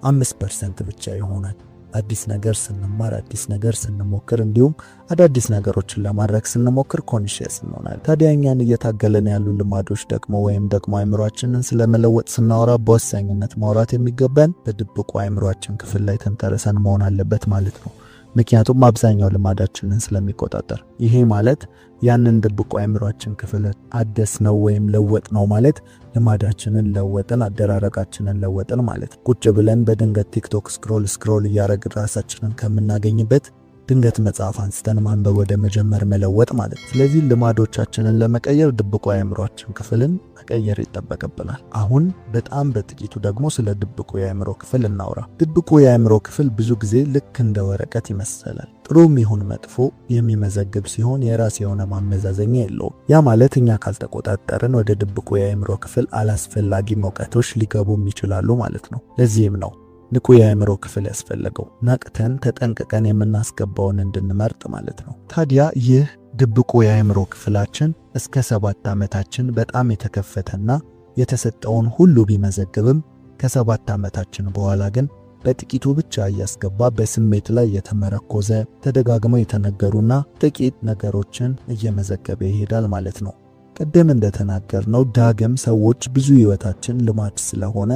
5% ብቻ ይሆናል። አዲስ ነገር ስንማር፣ አዲስ ነገር ስንሞክር እንዲሁም አዳዲስ ነገሮችን ለማድረግ ስንሞክር ኮንሺየስ እንሆናለን። ታዲያ እኛን እየታገለን ያሉ ልማዶች ደግሞ ወይም ደግሞ አእምሮአችንን ስለመለወጥ ስናወራ በወሳኝነት ማውራት የሚገባን በድብቁ አእምሮአችን ክፍል ላይ ተንተርሰን መሆን አለበት ማለት ነው። ምክንያቱም አብዛኛው ልማዳችንን ስለሚቆጣጠር። ይሄ ማለት ያንን ድብቁ አእምሮአችን ክፍል አደስ ነው ወይም ለወጥ ነው ማለት ልማዳችንን ለወጥን፣ አደራረጋችንን ለወጥን ማለት። ቁጭ ብለን በድንገት ቲክቶክ ስክሮል እያደረግን ራሳችንን ከምናገኝበት ድንገት መጽሐፍ አንስተን ማንበብ ወደ መጀመር መለወጥ ማለት። ስለዚህ ልማዶቻችንን ለመቀየር ድብቁ አእምሮአችን ክፍልን መቀየር ይጠበቅብናል። አሁን በጣም በጥቂቱ ደግሞ ስለ ድብቁ የአእምሮ ክፍል እናውራ። ድብቁ የአእምሮ ክፍል ብዙ ጊዜ ልክ እንደ ወረቀት ይመስላል። ጥሩም ይሁን መጥፎ የሚመዘግብ ሲሆን የራስ የሆነ ማመዛዘኛ የለውም። ያ ማለት እኛ ካልተቆጣጠርን ወደ ድብቁ የአእምሮ ክፍል አላስፈላጊ መውቀቶች ሊገቡም ይችላሉ ማለት ነው። ለዚህም ነው ንቁ የአእምሮ ክፍል ያስፈልገው፣ ነቅተን ተጠንቅቀን የምናስገባውን እንድንመርጥ ማለት ነው። ታዲያ ይህ ድብቁ የአእምሮ ክፍላችን እስከ 7 ዓመታችን በጣም የተከፈተና የተሰጠውን ሁሉ ቢመዘግብም ከ7 ዓመታችን በኋላ ግን በጥቂቱ ብቻ እያስገባ በስሜት ላይ የተመረኮዘ ተደጋግመው የተነገሩና ጥቂት ነገሮችን እየመዘገበ ይሄዳል ማለት ነው። ቀደም እንደተናገርነው ዳግም ሰዎች ብዙ ህይወታችን ልማድ ስለሆነ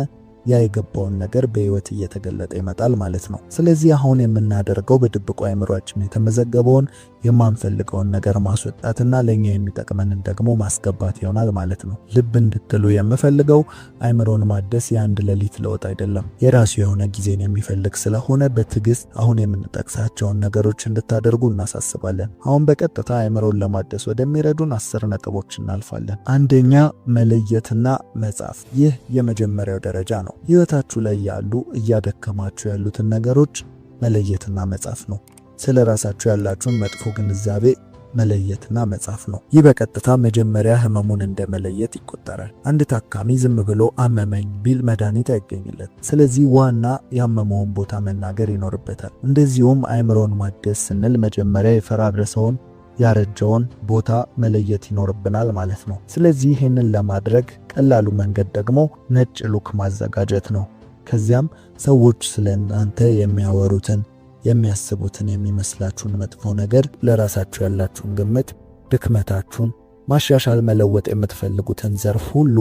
ያ የገባውን ነገር በህይወት እየተገለጠ ይመጣል ማለት ነው። ስለዚህ አሁን የምናደርገው በድብቁ አእምሮአችን የተመዘገበውን የማንፈልገውን ነገር ማስወጣትና ለኛ የሚጠቅመንን ደግሞ ማስገባት ይሆናል ማለት ነው። ልብ እንድትሉ የምፈልገው አእምሮን ማደስ የአንድ ሌሊት ለውጥ አይደለም። የራሱ የሆነ ጊዜን የሚፈልግ ስለሆነ በትዕግስት አሁን የምንጠቅሳቸውን ነገሮች እንድታደርጉ እናሳስባለን። አሁን በቀጥታ አእምሮን ለማደስ ወደሚረዱን 10 ነጥቦች እናልፋለን። አንደኛ፣ መለየትና መጻፍ። ይህ የመጀመሪያው ደረጃ ነው። ህይወታችሁ ላይ ያሉ እያደከማችሁ ያሉትን ነገሮች መለየትና መጻፍ ነው። ስለ ራሳችሁ ያላችሁን መጥፎ ግንዛቤ መለየትና መጻፍ ነው። ይህ በቀጥታ መጀመሪያ ህመሙን እንደመለየት ይቆጠራል። አንድ ታካሚ ዝም ብሎ አመመኝ ቢል መድኃኒት አይገኝለት። ስለዚህ ዋና ያመመውን ቦታ መናገር ይኖርበታል። እንደዚሁም አእምሮን ማደስ ስንል መጀመሪያ የፈራረሰውን ያረጀውን ቦታ መለየት ይኖርብናል ማለት ነው። ስለዚህ ይህንን ለማድረግ ቀላሉ መንገድ ደግሞ ነጭ ሉክ ማዘጋጀት ነው። ነጭ ሉክ ማለት ምን ማለት ነው? ነጭ ሉክ ማለት ከዚያም ሰዎች ስለናንተ የሚያወሩትን የሚያስቡትን የሚመስላችሁን መጥፎ ነገር ለራሳችሁ ያላችሁን ግምት ድክመታችሁን ማሻሻል መለወጥ የምትፈልጉትን ዘርፍ ሁሉ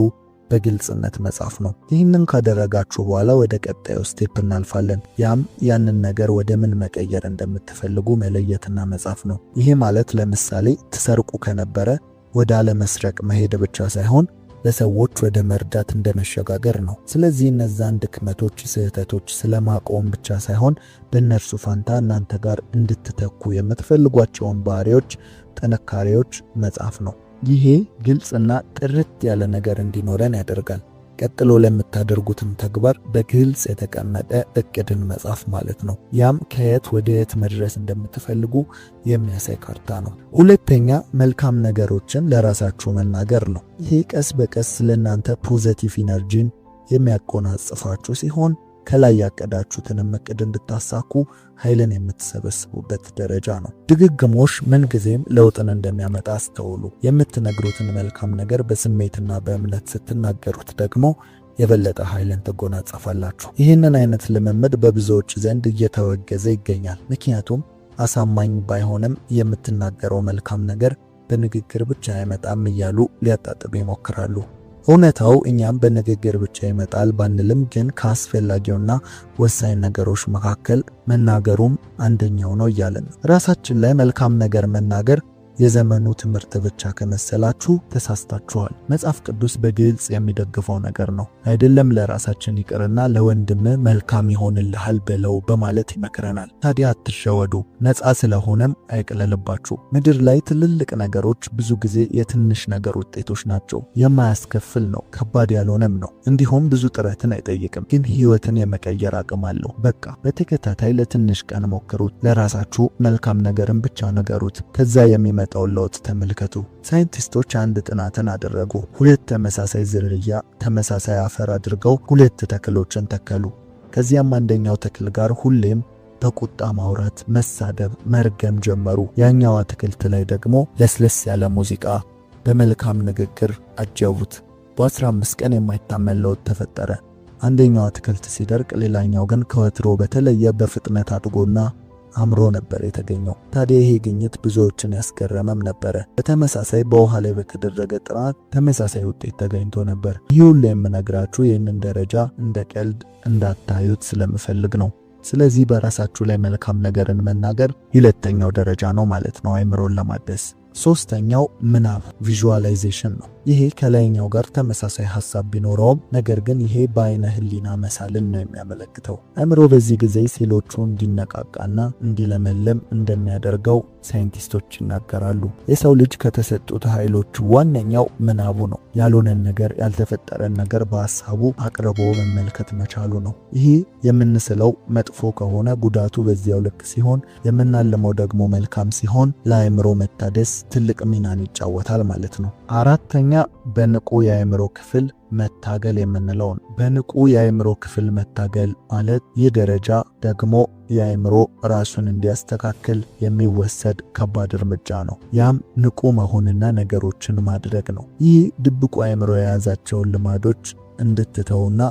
በግልጽነት መጻፍ ነው። ይህንን ካደረጋችሁ በኋላ ወደ ቀጣዩ ስቴፕ እናልፋለን። ያም ያንን ነገር ወደ ምን መቀየር እንደምትፈልጉ መለየትና መጻፍ ነው። ይሄ ማለት ለምሳሌ ትሰርቁ ከነበረ ወደ አለመስረቅ መሄድ ብቻ ሳይሆን ለሰዎች ወደ መርዳት እንደመሸጋገር ነው። ስለዚህ እነዛን ድክመቶች ስህተቶች ስለማቆም ብቻ ሳይሆን በእነርሱ ፋንታ እናንተ ጋር እንድትተኩ የምትፈልጓቸውን ባህሪዎች ጥንካሬዎች መጻፍ ነው። ይሄ ግልጽና ጥርት ያለ ነገር እንዲኖረን ያደርጋል። ቀጥሎ ለምታደርጉትም ተግባር በግልጽ የተቀመጠ እቅድን መጻፍ ማለት ነው። ያም ከየት ወደ የት መድረስ እንደምትፈልጉ የሚያሳይ ካርታ ነው። ሁለተኛ መልካም ነገሮችን ለራሳችሁ መናገር ነው። ይሄ ቀስ በቀስ ለእናንተ ፖዚቲቭ ኢነርጂን የሚያቆናጽፋችሁ ሲሆን ከላይ ያቀዳችሁትን እቅድ እንድታሳኩ ኃይልን የምትሰበስቡበት ደረጃ ነው። ድግግሞሽ ምንጊዜም ለውጥን እንደሚያመጣ አስተውሉ። የምትነግሩትን መልካም ነገር በስሜትና በእምነት ስትናገሩት ደግሞ የበለጠ ኃይልን ትጎናጸፋላችሁ። ይህንን አይነት ልምምድ በብዙዎች ዘንድ እየተወገዘ ይገኛል። ምክንያቱም አሳማኝ ባይሆንም የምትናገረው መልካም ነገር በንግግር ብቻ አይመጣም እያሉ ሊያጣጥሉ ይሞክራሉ። እውነታው እኛም በንግግር ብቻ ይመጣል ባንልም ግን ከአስፈላጊውና ወሳኝ ነገሮች መካከል መናገሩም አንደኛው ነው እያለን ራሳችን ላይ መልካም ነገር መናገር የዘመኑ ትምህርት ብቻ ከመሰላችሁ ተሳስታችኋል። መጽሐፍ ቅዱስ በግልጽ የሚደግፈው ነገር ነው። አይደለም ለራሳችን ይቅርና ለወንድም መልካም ይሆንልሃል በለው በማለት ይመክረናል። ታዲያ አትሸወዱ፣ ነፃ ስለሆነም አይቅለልባችሁ። ምድር ላይ ትልልቅ ነገሮች ብዙ ጊዜ የትንሽ ነገር ውጤቶች ናቸው። የማያስከፍል ነው፣ ከባድ ያልሆነም ነው። እንዲሁም ብዙ ጥረትን አይጠይቅም፣ ግን ህይወትን የመቀየር አቅም አለው። በቃ በተከታታይ ለትንሽ ቀን ሞክሩት። ለራሳችሁ መልካም ነገርን ብቻ ነገሩት። ከዛ የሚመጣው ለውጥ ተመልከቱ። ሳይንቲስቶች አንድ ጥናትን አደረጉ። ሁለት ተመሳሳይ ዝርያ ተመሳሳይ አፈር አድርገው ሁለት ተክሎችን ተከሉ። ከዚያም አንደኛው ተክል ጋር ሁሌም በቁጣ ማውራት፣ መሳደብ፣ መርገም ጀመሩ። ያኛው አትክልት ላይ ደግሞ ለስለስ ያለ ሙዚቃ በመልካም ንግግር አጀቡት። በ15 ቀን የማይታመን ለውጥ ተፈጠረ። አንደኛው አትክልት ሲደርቅ፣ ሌላኛው ግን ከወትሮ በተለየ በፍጥነት አድጎና አምሮ ነበር የተገኘው። ታዲያ ይሄ ግኝት ብዙዎችን ያስገረመም ነበር። በተመሳሳይ በውሃ ላይ በተደረገ ጥናት ተመሳሳይ ውጤት ተገኝቶ ነበር። ይህ ሁሉ የምነግራችሁ ይህንን ደረጃ እንደ ቀልድ እንዳታዩት ስለምፈልግ ነው። ስለዚህ በራሳችሁ ላይ መልካም ነገርን መናገር ሁለተኛው ደረጃ ነው ማለት ነው አእምሮን ለማደስ። ሶስተኛው ምናብ ቪዥዋላይዜሽን ነው። ይሄ ከላይኛው ጋር ተመሳሳይ ሐሳብ ቢኖረውም ነገር ግን ይሄ በአይነ ህሊና መሳልን ነው የሚያመለክተው። አእምሮ በዚህ ጊዜ ሴሎቹ እንዲነቃቃና እንዲለመልም እንደሚያደርገው ሳይንቲስቶች ይናገራሉ። የሰው ልጅ ከተሰጡት ኃይሎች ዋነኛው ምናቡ ነው። ያልሆነን ነገር ያልተፈጠረን ነገር በሐሳቡ አቅርቦ መመልከት መቻሉ ነው። ይሄ የምንስለው መጥፎ ከሆነ ጉዳቱ በዚያው ልክ ሲሆን፣ የምናልመው ደግሞ መልካም ሲሆን ለአእምሮ መታደስ ትልቅ ሚናን ይጫወታል ማለት ነው። አራተኛ በንቁ የአእምሮ ክፍል መታገል የምንለው ነው። በንቁ የአእምሮ ክፍል መታገል ማለት ይህ ደረጃ ደግሞ የአእምሮ ራሱን እንዲያስተካክል የሚወሰድ ከባድ እርምጃ ነው። ያም ንቁ መሆንና ነገሮችን ማድረግ ነው። ይህ ድብቁ አእምሮ የያዛቸውን ልማዶች እንድትተውና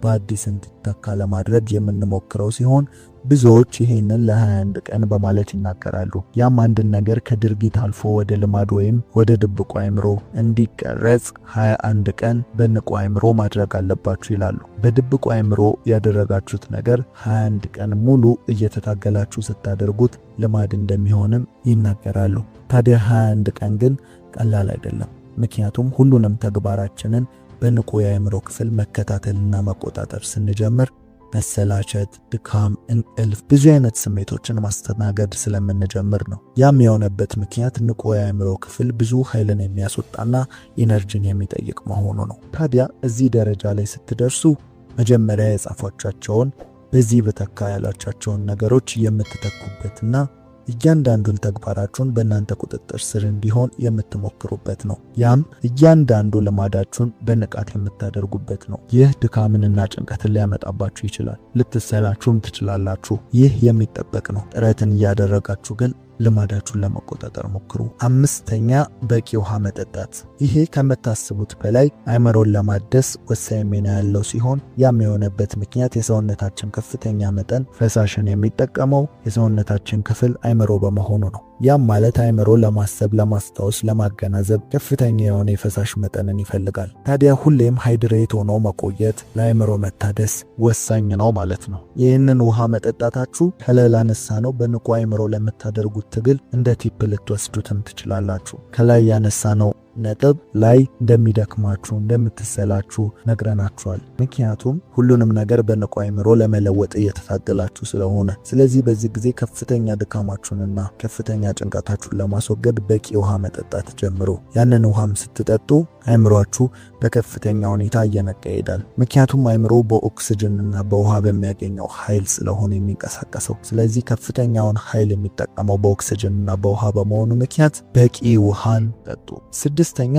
በአዲስ እንዲተካ ለማድረግ የምንሞክረው ሲሆን ብዙዎች ይሄንን ለ21 ቀን በማለት ይናገራሉ። ያም አንድን ነገር ከድርጊት አልፎ ወደ ልማድ ወይም ወደ ድብቁ አእምሮ እንዲቀረጽ 21 ቀን በንቁ አእምሮ ማድረግ አለባችሁ ይላሉ። በድብቁ አእምሮ ያደረጋችሁት ነገር 21 ቀን ሙሉ እየተታገላችሁ ስታደርጉት ልማድ እንደሚሆንም ይናገራሉ። ታዲያ 21 ቀን ግን ቀላል አይደለም። ምክንያቱም ሁሉንም ተግባራችንን በንቁ የአእምሮ ክፍል መከታተልና መቆጣጠር ስንጀምር መሰላቸት፣ ድካም፣ እንቅልፍ ብዙ አይነት ስሜቶችን ማስተናገድ ስለምንጀምር ነው። ያም የሆነበት ምክንያት ንቁ የአእምሮ ክፍል ብዙ ኃይልን የሚያስወጣና ኢነርጂን የሚጠይቅ መሆኑ ነው። ታዲያ እዚህ ደረጃ ላይ ስትደርሱ መጀመሪያ የጻፏቻቸውን በዚህ በተካ ያላቻቸውን ነገሮች የምትተኩበትና እያንዳንዱን ተግባራችሁን በእናንተ ቁጥጥር ስር እንዲሆን የምትሞክሩበት ነው። ያም እያንዳንዱ ልማዳችሁን በንቃት የምታደርጉበት ነው። ይህ ድካምንና ጭንቀትን ሊያመጣባችሁ ይችላል። ልትሰላችሁም ትችላላችሁ። ይህ የሚጠበቅ ነው። ጥረትን እያደረጋችሁ ግን ልማዳችሁን ለመቆጣጠር ሞክሩ። አምስተኛ በቂ ውሃ መጠጣት። ይሄ ከመታሰቡት በላይ አእምሮን ለማደስ ወሳኝ ሚና ያለው ሲሆን ያም የሆነበት ምክንያት የሰውነታችን ከፍተኛ መጠን ፈሳሽን የሚጠቀመው የሰውነታችን ክፍል አእምሮ በመሆኑ ነው። ያም ማለት አእምሮ ለማሰብ፣ ለማስታወስ፣ ለማገናዘብ ከፍተኛ የሆነ የፈሳሽ መጠንን ይፈልጋል። ታዲያ ሁሌም ሃይድሬት ሆኖ መቆየት ለአእምሮ መታደስ ወሳኝ ነው ማለት ነው። ይህንን ውሃ መጠጣታችሁ ከሌላ ነሳ ነው በንቁ አእምሮ ለምታደርጉት ትግል እንደ ቲፕ ልትወስዱትም ትችላላችሁ። ከላይ ያነሳ ነው ነጥብ ላይ እንደሚደክማችሁ እንደምትሰላችሁ ነግረናችኋል። ምክንያቱም ሁሉንም ነገር በንቁ አእምሮ ለመለወጥ እየተታገላችሁ ስለሆነ። ስለዚህ በዚህ ጊዜ ከፍተኛ ድካማችሁንና ከፍተኛ ጭንቀታችሁን ለማስወገድ በቂ ውሃ መጠጣት ጀምሩ። ያንን ውሃም ስትጠጡ አእምሮአችሁ በከፍተኛ ሁኔታ እየነቃ ይሄዳል። ምክንያቱም አእምሮ በኦክሲጅንና በውሃ በሚያገኘው ኃይል ስለሆነ የሚንቀሳቀሰው። ስለዚህ ከፍተኛውን ኃይል የሚጠቀመው በኦክሲጅንና በውሃ በመሆኑ ምክንያት በቂ ውሃን ጠጡ። ስድስተኛ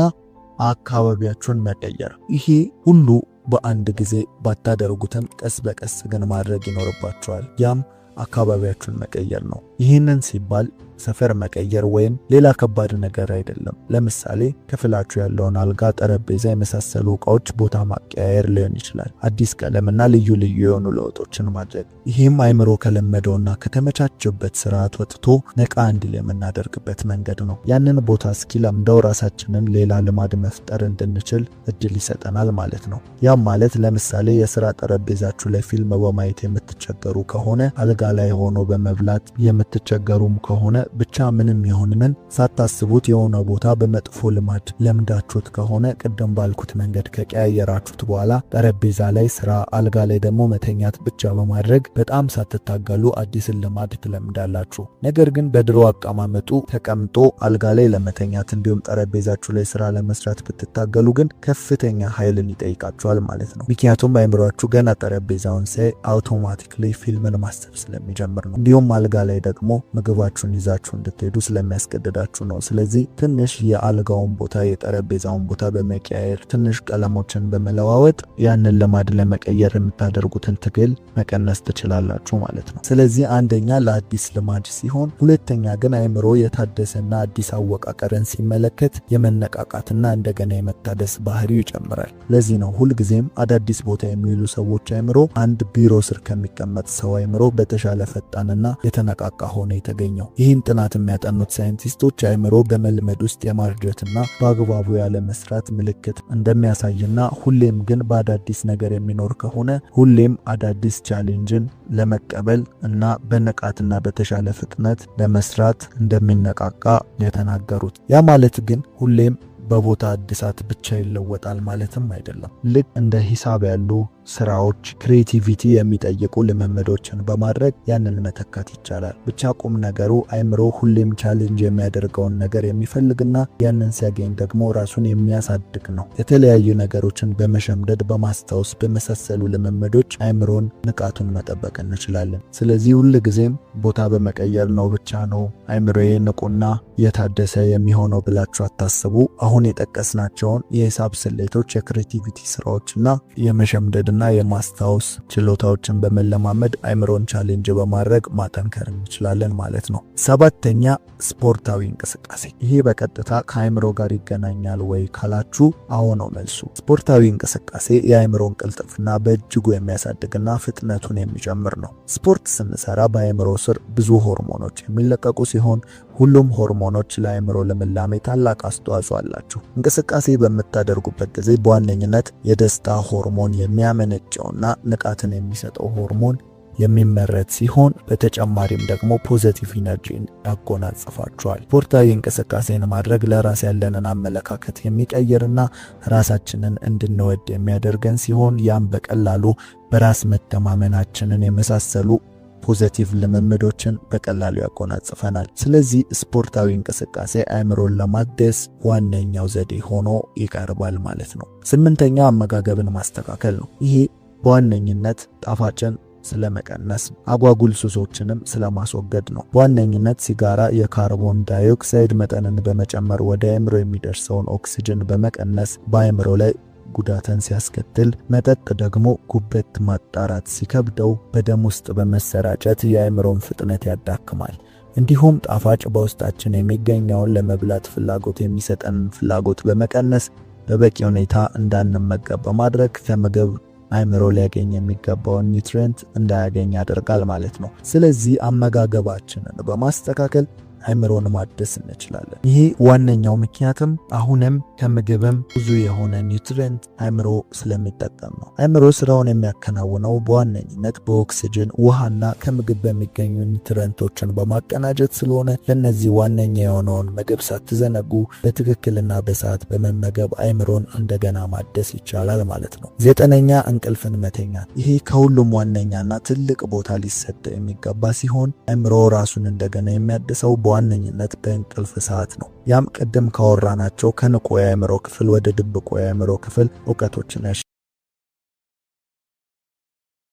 አካባቢያችሁን መቀየር። ይሄ ሁሉ በአንድ ጊዜ ባታደርጉትም ቀስ በቀስ ግን ማድረግ ይኖርባችኋል። ያም አካባቢያችሁን መቀየር ነው። ይህንን ሲባል ሰፈር መቀየር ወይም ሌላ ከባድ ነገር አይደለም። ለምሳሌ ክፍላችሁ ያለውን አልጋ፣ ጠረጴዛ የመሳሰሉ ዕቃዎች ቦታ ማቀያየር ሊሆን ይችላል። አዲስ ቀለምና ልዩ ልዩ የሆኑ ለውጦችን ማድረግ። ይህም አእምሮ ከለመደውና ከተመቻቸበት ስርዓት ወጥቶ ነቃ እንዲል የምናደርግበት መንገድ ነው። ያንን ቦታ እስኪለምደው ራሳችንን ሌላ ልማድ መፍጠር እንድንችል እድል ይሰጠናል ማለት ነው። ያም ማለት ለምሳሌ የሥራ ጠረጴዛችሁ ላይ ፊልም በማየት የምትቸገሩ ከሆነ አልጋ ላይ ሆኖ በመብላት የምትቸገሩም ከሆነ ብቻ ምንም ይሁን ምን ሳታስቡት የሆነ ቦታ በመጥፎ ልማድ ለምዳችሁት ከሆነ ቅድም ባልኩት መንገድ ከቀያየራችሁት በኋላ ጠረጴዛ ላይ ስራ፣ አልጋ ላይ ደግሞ መተኛት ብቻ በማድረግ በጣም ሳትታገሉ አዲስን ልማድ ትለምዳላችሁ። ነገር ግን በድሮ አቀማመጡ ተቀምጦ አልጋ ላይ ለመተኛት እንዲሁም ጠረጴዛችሁ ላይ ስራ ለመስራት ብትታገሉ ግን ከፍተኛ ኃይልን ይጠይቃችኋል ማለት ነው። ምክንያቱም አእምሮአችሁ ገና ጠረጴዛውን ሳይ አውቶማቲክሊ ፊልምን ማሰብ ስለሚጀምር ነው። እንዲሁም አልጋ ላይ ደግሞ ምግባችሁን ይዛችሁ እንድትሄዱ ስለሚያስገድዳችሁ ነው። ስለዚህ ትንሽ የአልጋውን ቦታ የጠረጴዛውን ቦታ በመቀያየር ትንሽ ቀለሞችን በመለዋወጥ ያንን ልማድ ለመቀየር የምታደርጉትን ትግል መቀነስ ትችላላችሁ ማለት ነው። ስለዚህ አንደኛ ለአዲስ ልማድ ሲሆን፣ ሁለተኛ ግን አእምሮ የታደሰና አዲስ አወቃቀርን ሲመለከት የመነቃቃትና እንደገና የመታደስ ባህሪው ይጨምራል። ለዚህ ነው ሁልጊዜም አዳዲስ ቦታ የሚውሉ ሰዎች አእምሮ አንድ ቢሮ ስር ከሚቀመጥ ሰው አእምሮ በተሻለ ፈጣንና የተነቃቃ ሆነ የተገኘው። ይህን ጥናት የሚያጠኑት ሳይንቲስቶች አእምሮ በመልመድ ውስጥ የማርጀትና በአግባቡ ያለ መስራት ምልክት እንደሚያሳይና ሁሌም ግን በአዳዲስ ነገር የሚኖር ከሆነ ሁሌም አዳዲስ ቻሌንጅን ለመቀበል እና በንቃትና በተሻለ ፍጥነት ለመስራት እንደሚነቃቃ የተናገሩት። ያ ማለት ግን ሁሌም በቦታ እድሳት ብቻ ይለወጣል ማለትም አይደለም። ልክ እንደ ሂሳብ ያሉ ስራዎች ክሬቲቪቲ የሚጠይቁ ልምምዶችን በማድረግ ያንን መተካት ይቻላል። ብቻ ቁም ነገሩ አእምሮ ሁሌም ቻሌንጅ የሚያደርገውን ነገር የሚፈልግና ያንን ሲያገኝ ደግሞ ራሱን የሚያሳድግ ነው። የተለያዩ ነገሮችን በመሸምደድ በማስታወስ በመሳሰሉ ልምምዶች አእምሮን ንቃቱን መጠበቅ እንችላለን። ስለዚህ ሁልጊዜም ቦታ በመቀየር ነው ብቻ ነው አእምሮዬ ንቁና የታደሰ የሚሆነው ብላችሁ አታስቡ። አሁን የጠቀስናቸውን የሂሳብ ስሌቶች፣ የክሬቲቪቲ ስራዎችና የመሸምደድ እና የማስታወስ ችሎታዎችን በመለማመድ አእምሮን ቻሌንጅ በማድረግ ማጠንከር እንችላለን ማለት ነው። ሰባተኛ ስፖርታዊ እንቅስቃሴ። ይሄ በቀጥታ ከአእምሮ ጋር ይገናኛል ወይ ካላችሁ አዎ ነው መልሱ። ስፖርታዊ እንቅስቃሴ የአእምሮን ቅልጥፍና በእጅጉ የሚያሳድግና ፍጥነቱን የሚጨምር ነው። ስፖርት ስንሰራ በአእምሮ ስር ብዙ ሆርሞኖች የሚለቀቁ ሲሆን ሁሉም ሆርሞኖች ለአእምሮ ልምላሜ ታላቅ አስተዋጽኦ አላቸው። እንቅስቃሴ በምታደርጉበት ጊዜ በዋነኝነት የደስታ ሆርሞን የሚያመነጨውና ንቃትን የሚሰጠው ሆርሞን የሚመረት ሲሆን በተጨማሪም ደግሞ ፖዚቲቭ ኢነርጂን ያጎናጽፋቸዋል። ስፖርታዊ እንቅስቃሴን ማድረግ ለራስ ያለንን አመለካከት የሚቀይርና ራሳችንን እንድንወድ የሚያደርገን ሲሆን ያም በቀላሉ በራስ መተማመናችንን የመሳሰሉ ፖዚቲቭ ልምምዶችን በቀላሉ ያጎናጽፈናል። ስለዚህ ስፖርታዊ እንቅስቃሴ አእምሮን ለማደስ ዋነኛው ዘዴ ሆኖ ይቀርባል ማለት ነው። ስምንተኛ አመጋገብን ማስተካከል ነው። ይሄ በዋነኝነት ጣፋጭን ስለመቀነስ አጓጉል ሱሶችንም ስለማስወገድ ነው። በዋነኝነት ሲጋራ የካርቦን ዳይኦክሳይድ መጠንን በመጨመር ወደ አእምሮ የሚደርሰውን ኦክሲጅን በመቀነስ በአእምሮ ላይ ጉዳትን ሲያስከትል፣ መጠጥ ደግሞ ጉበት ማጣራት ሲከብደው በደም ውስጥ በመሰራጨት የአእምሮን ፍጥነት ያዳክማል። እንዲሁም ጣፋጭ በውስጣችን የሚገኘውን ለመብላት ፍላጎት የሚሰጠን ፍላጎት በመቀነስ በበቂ ሁኔታ እንዳንመገብ በማድረግ ከምግብ አእምሮ ሊያገኝ የሚገባውን ኒውትሪየንት እንዳያገኝ ያደርጋል ማለት ነው። ስለዚህ አመጋገባችንን በማስተካከል አእምሮን ማደስ እንችላለን። ይሄ ዋነኛው ምክንያትም አሁንም ከምግብም ብዙ የሆነ ኒውትሪየንት አእምሮ ስለሚጠቀም ነው። አእምሮ ስራውን የሚያከናውነው በዋነኝነት በኦክሲጅን፣ ውሃና ከምግብ በሚገኙ ኒውትሪየንቶችን በማቀናጀት ስለሆነ ለነዚህ ዋነኛ የሆነውን ምግብ ሳትዘነጉ በትክክልና በሰዓት በመመገብ አእምሮን እንደገና ማደስ ይቻላል ማለት ነው። 9ኛ እንቅልፍን መተኛት። ይሄ ከሁሉም ዋነኛና ትልቅ ቦታ ሊሰጠው የሚገባ ሲሆን አእምሮ ራሱን እንደገና የሚያድሰው በዋነኝነት በእንቅልፍ ሰዓት ነው። ያም ቀደም ካወራናቸው ከንቁ የአእምሮ ክፍል ወደ ድብቁ የአእምሮ ክፍል ዕውቀቶችን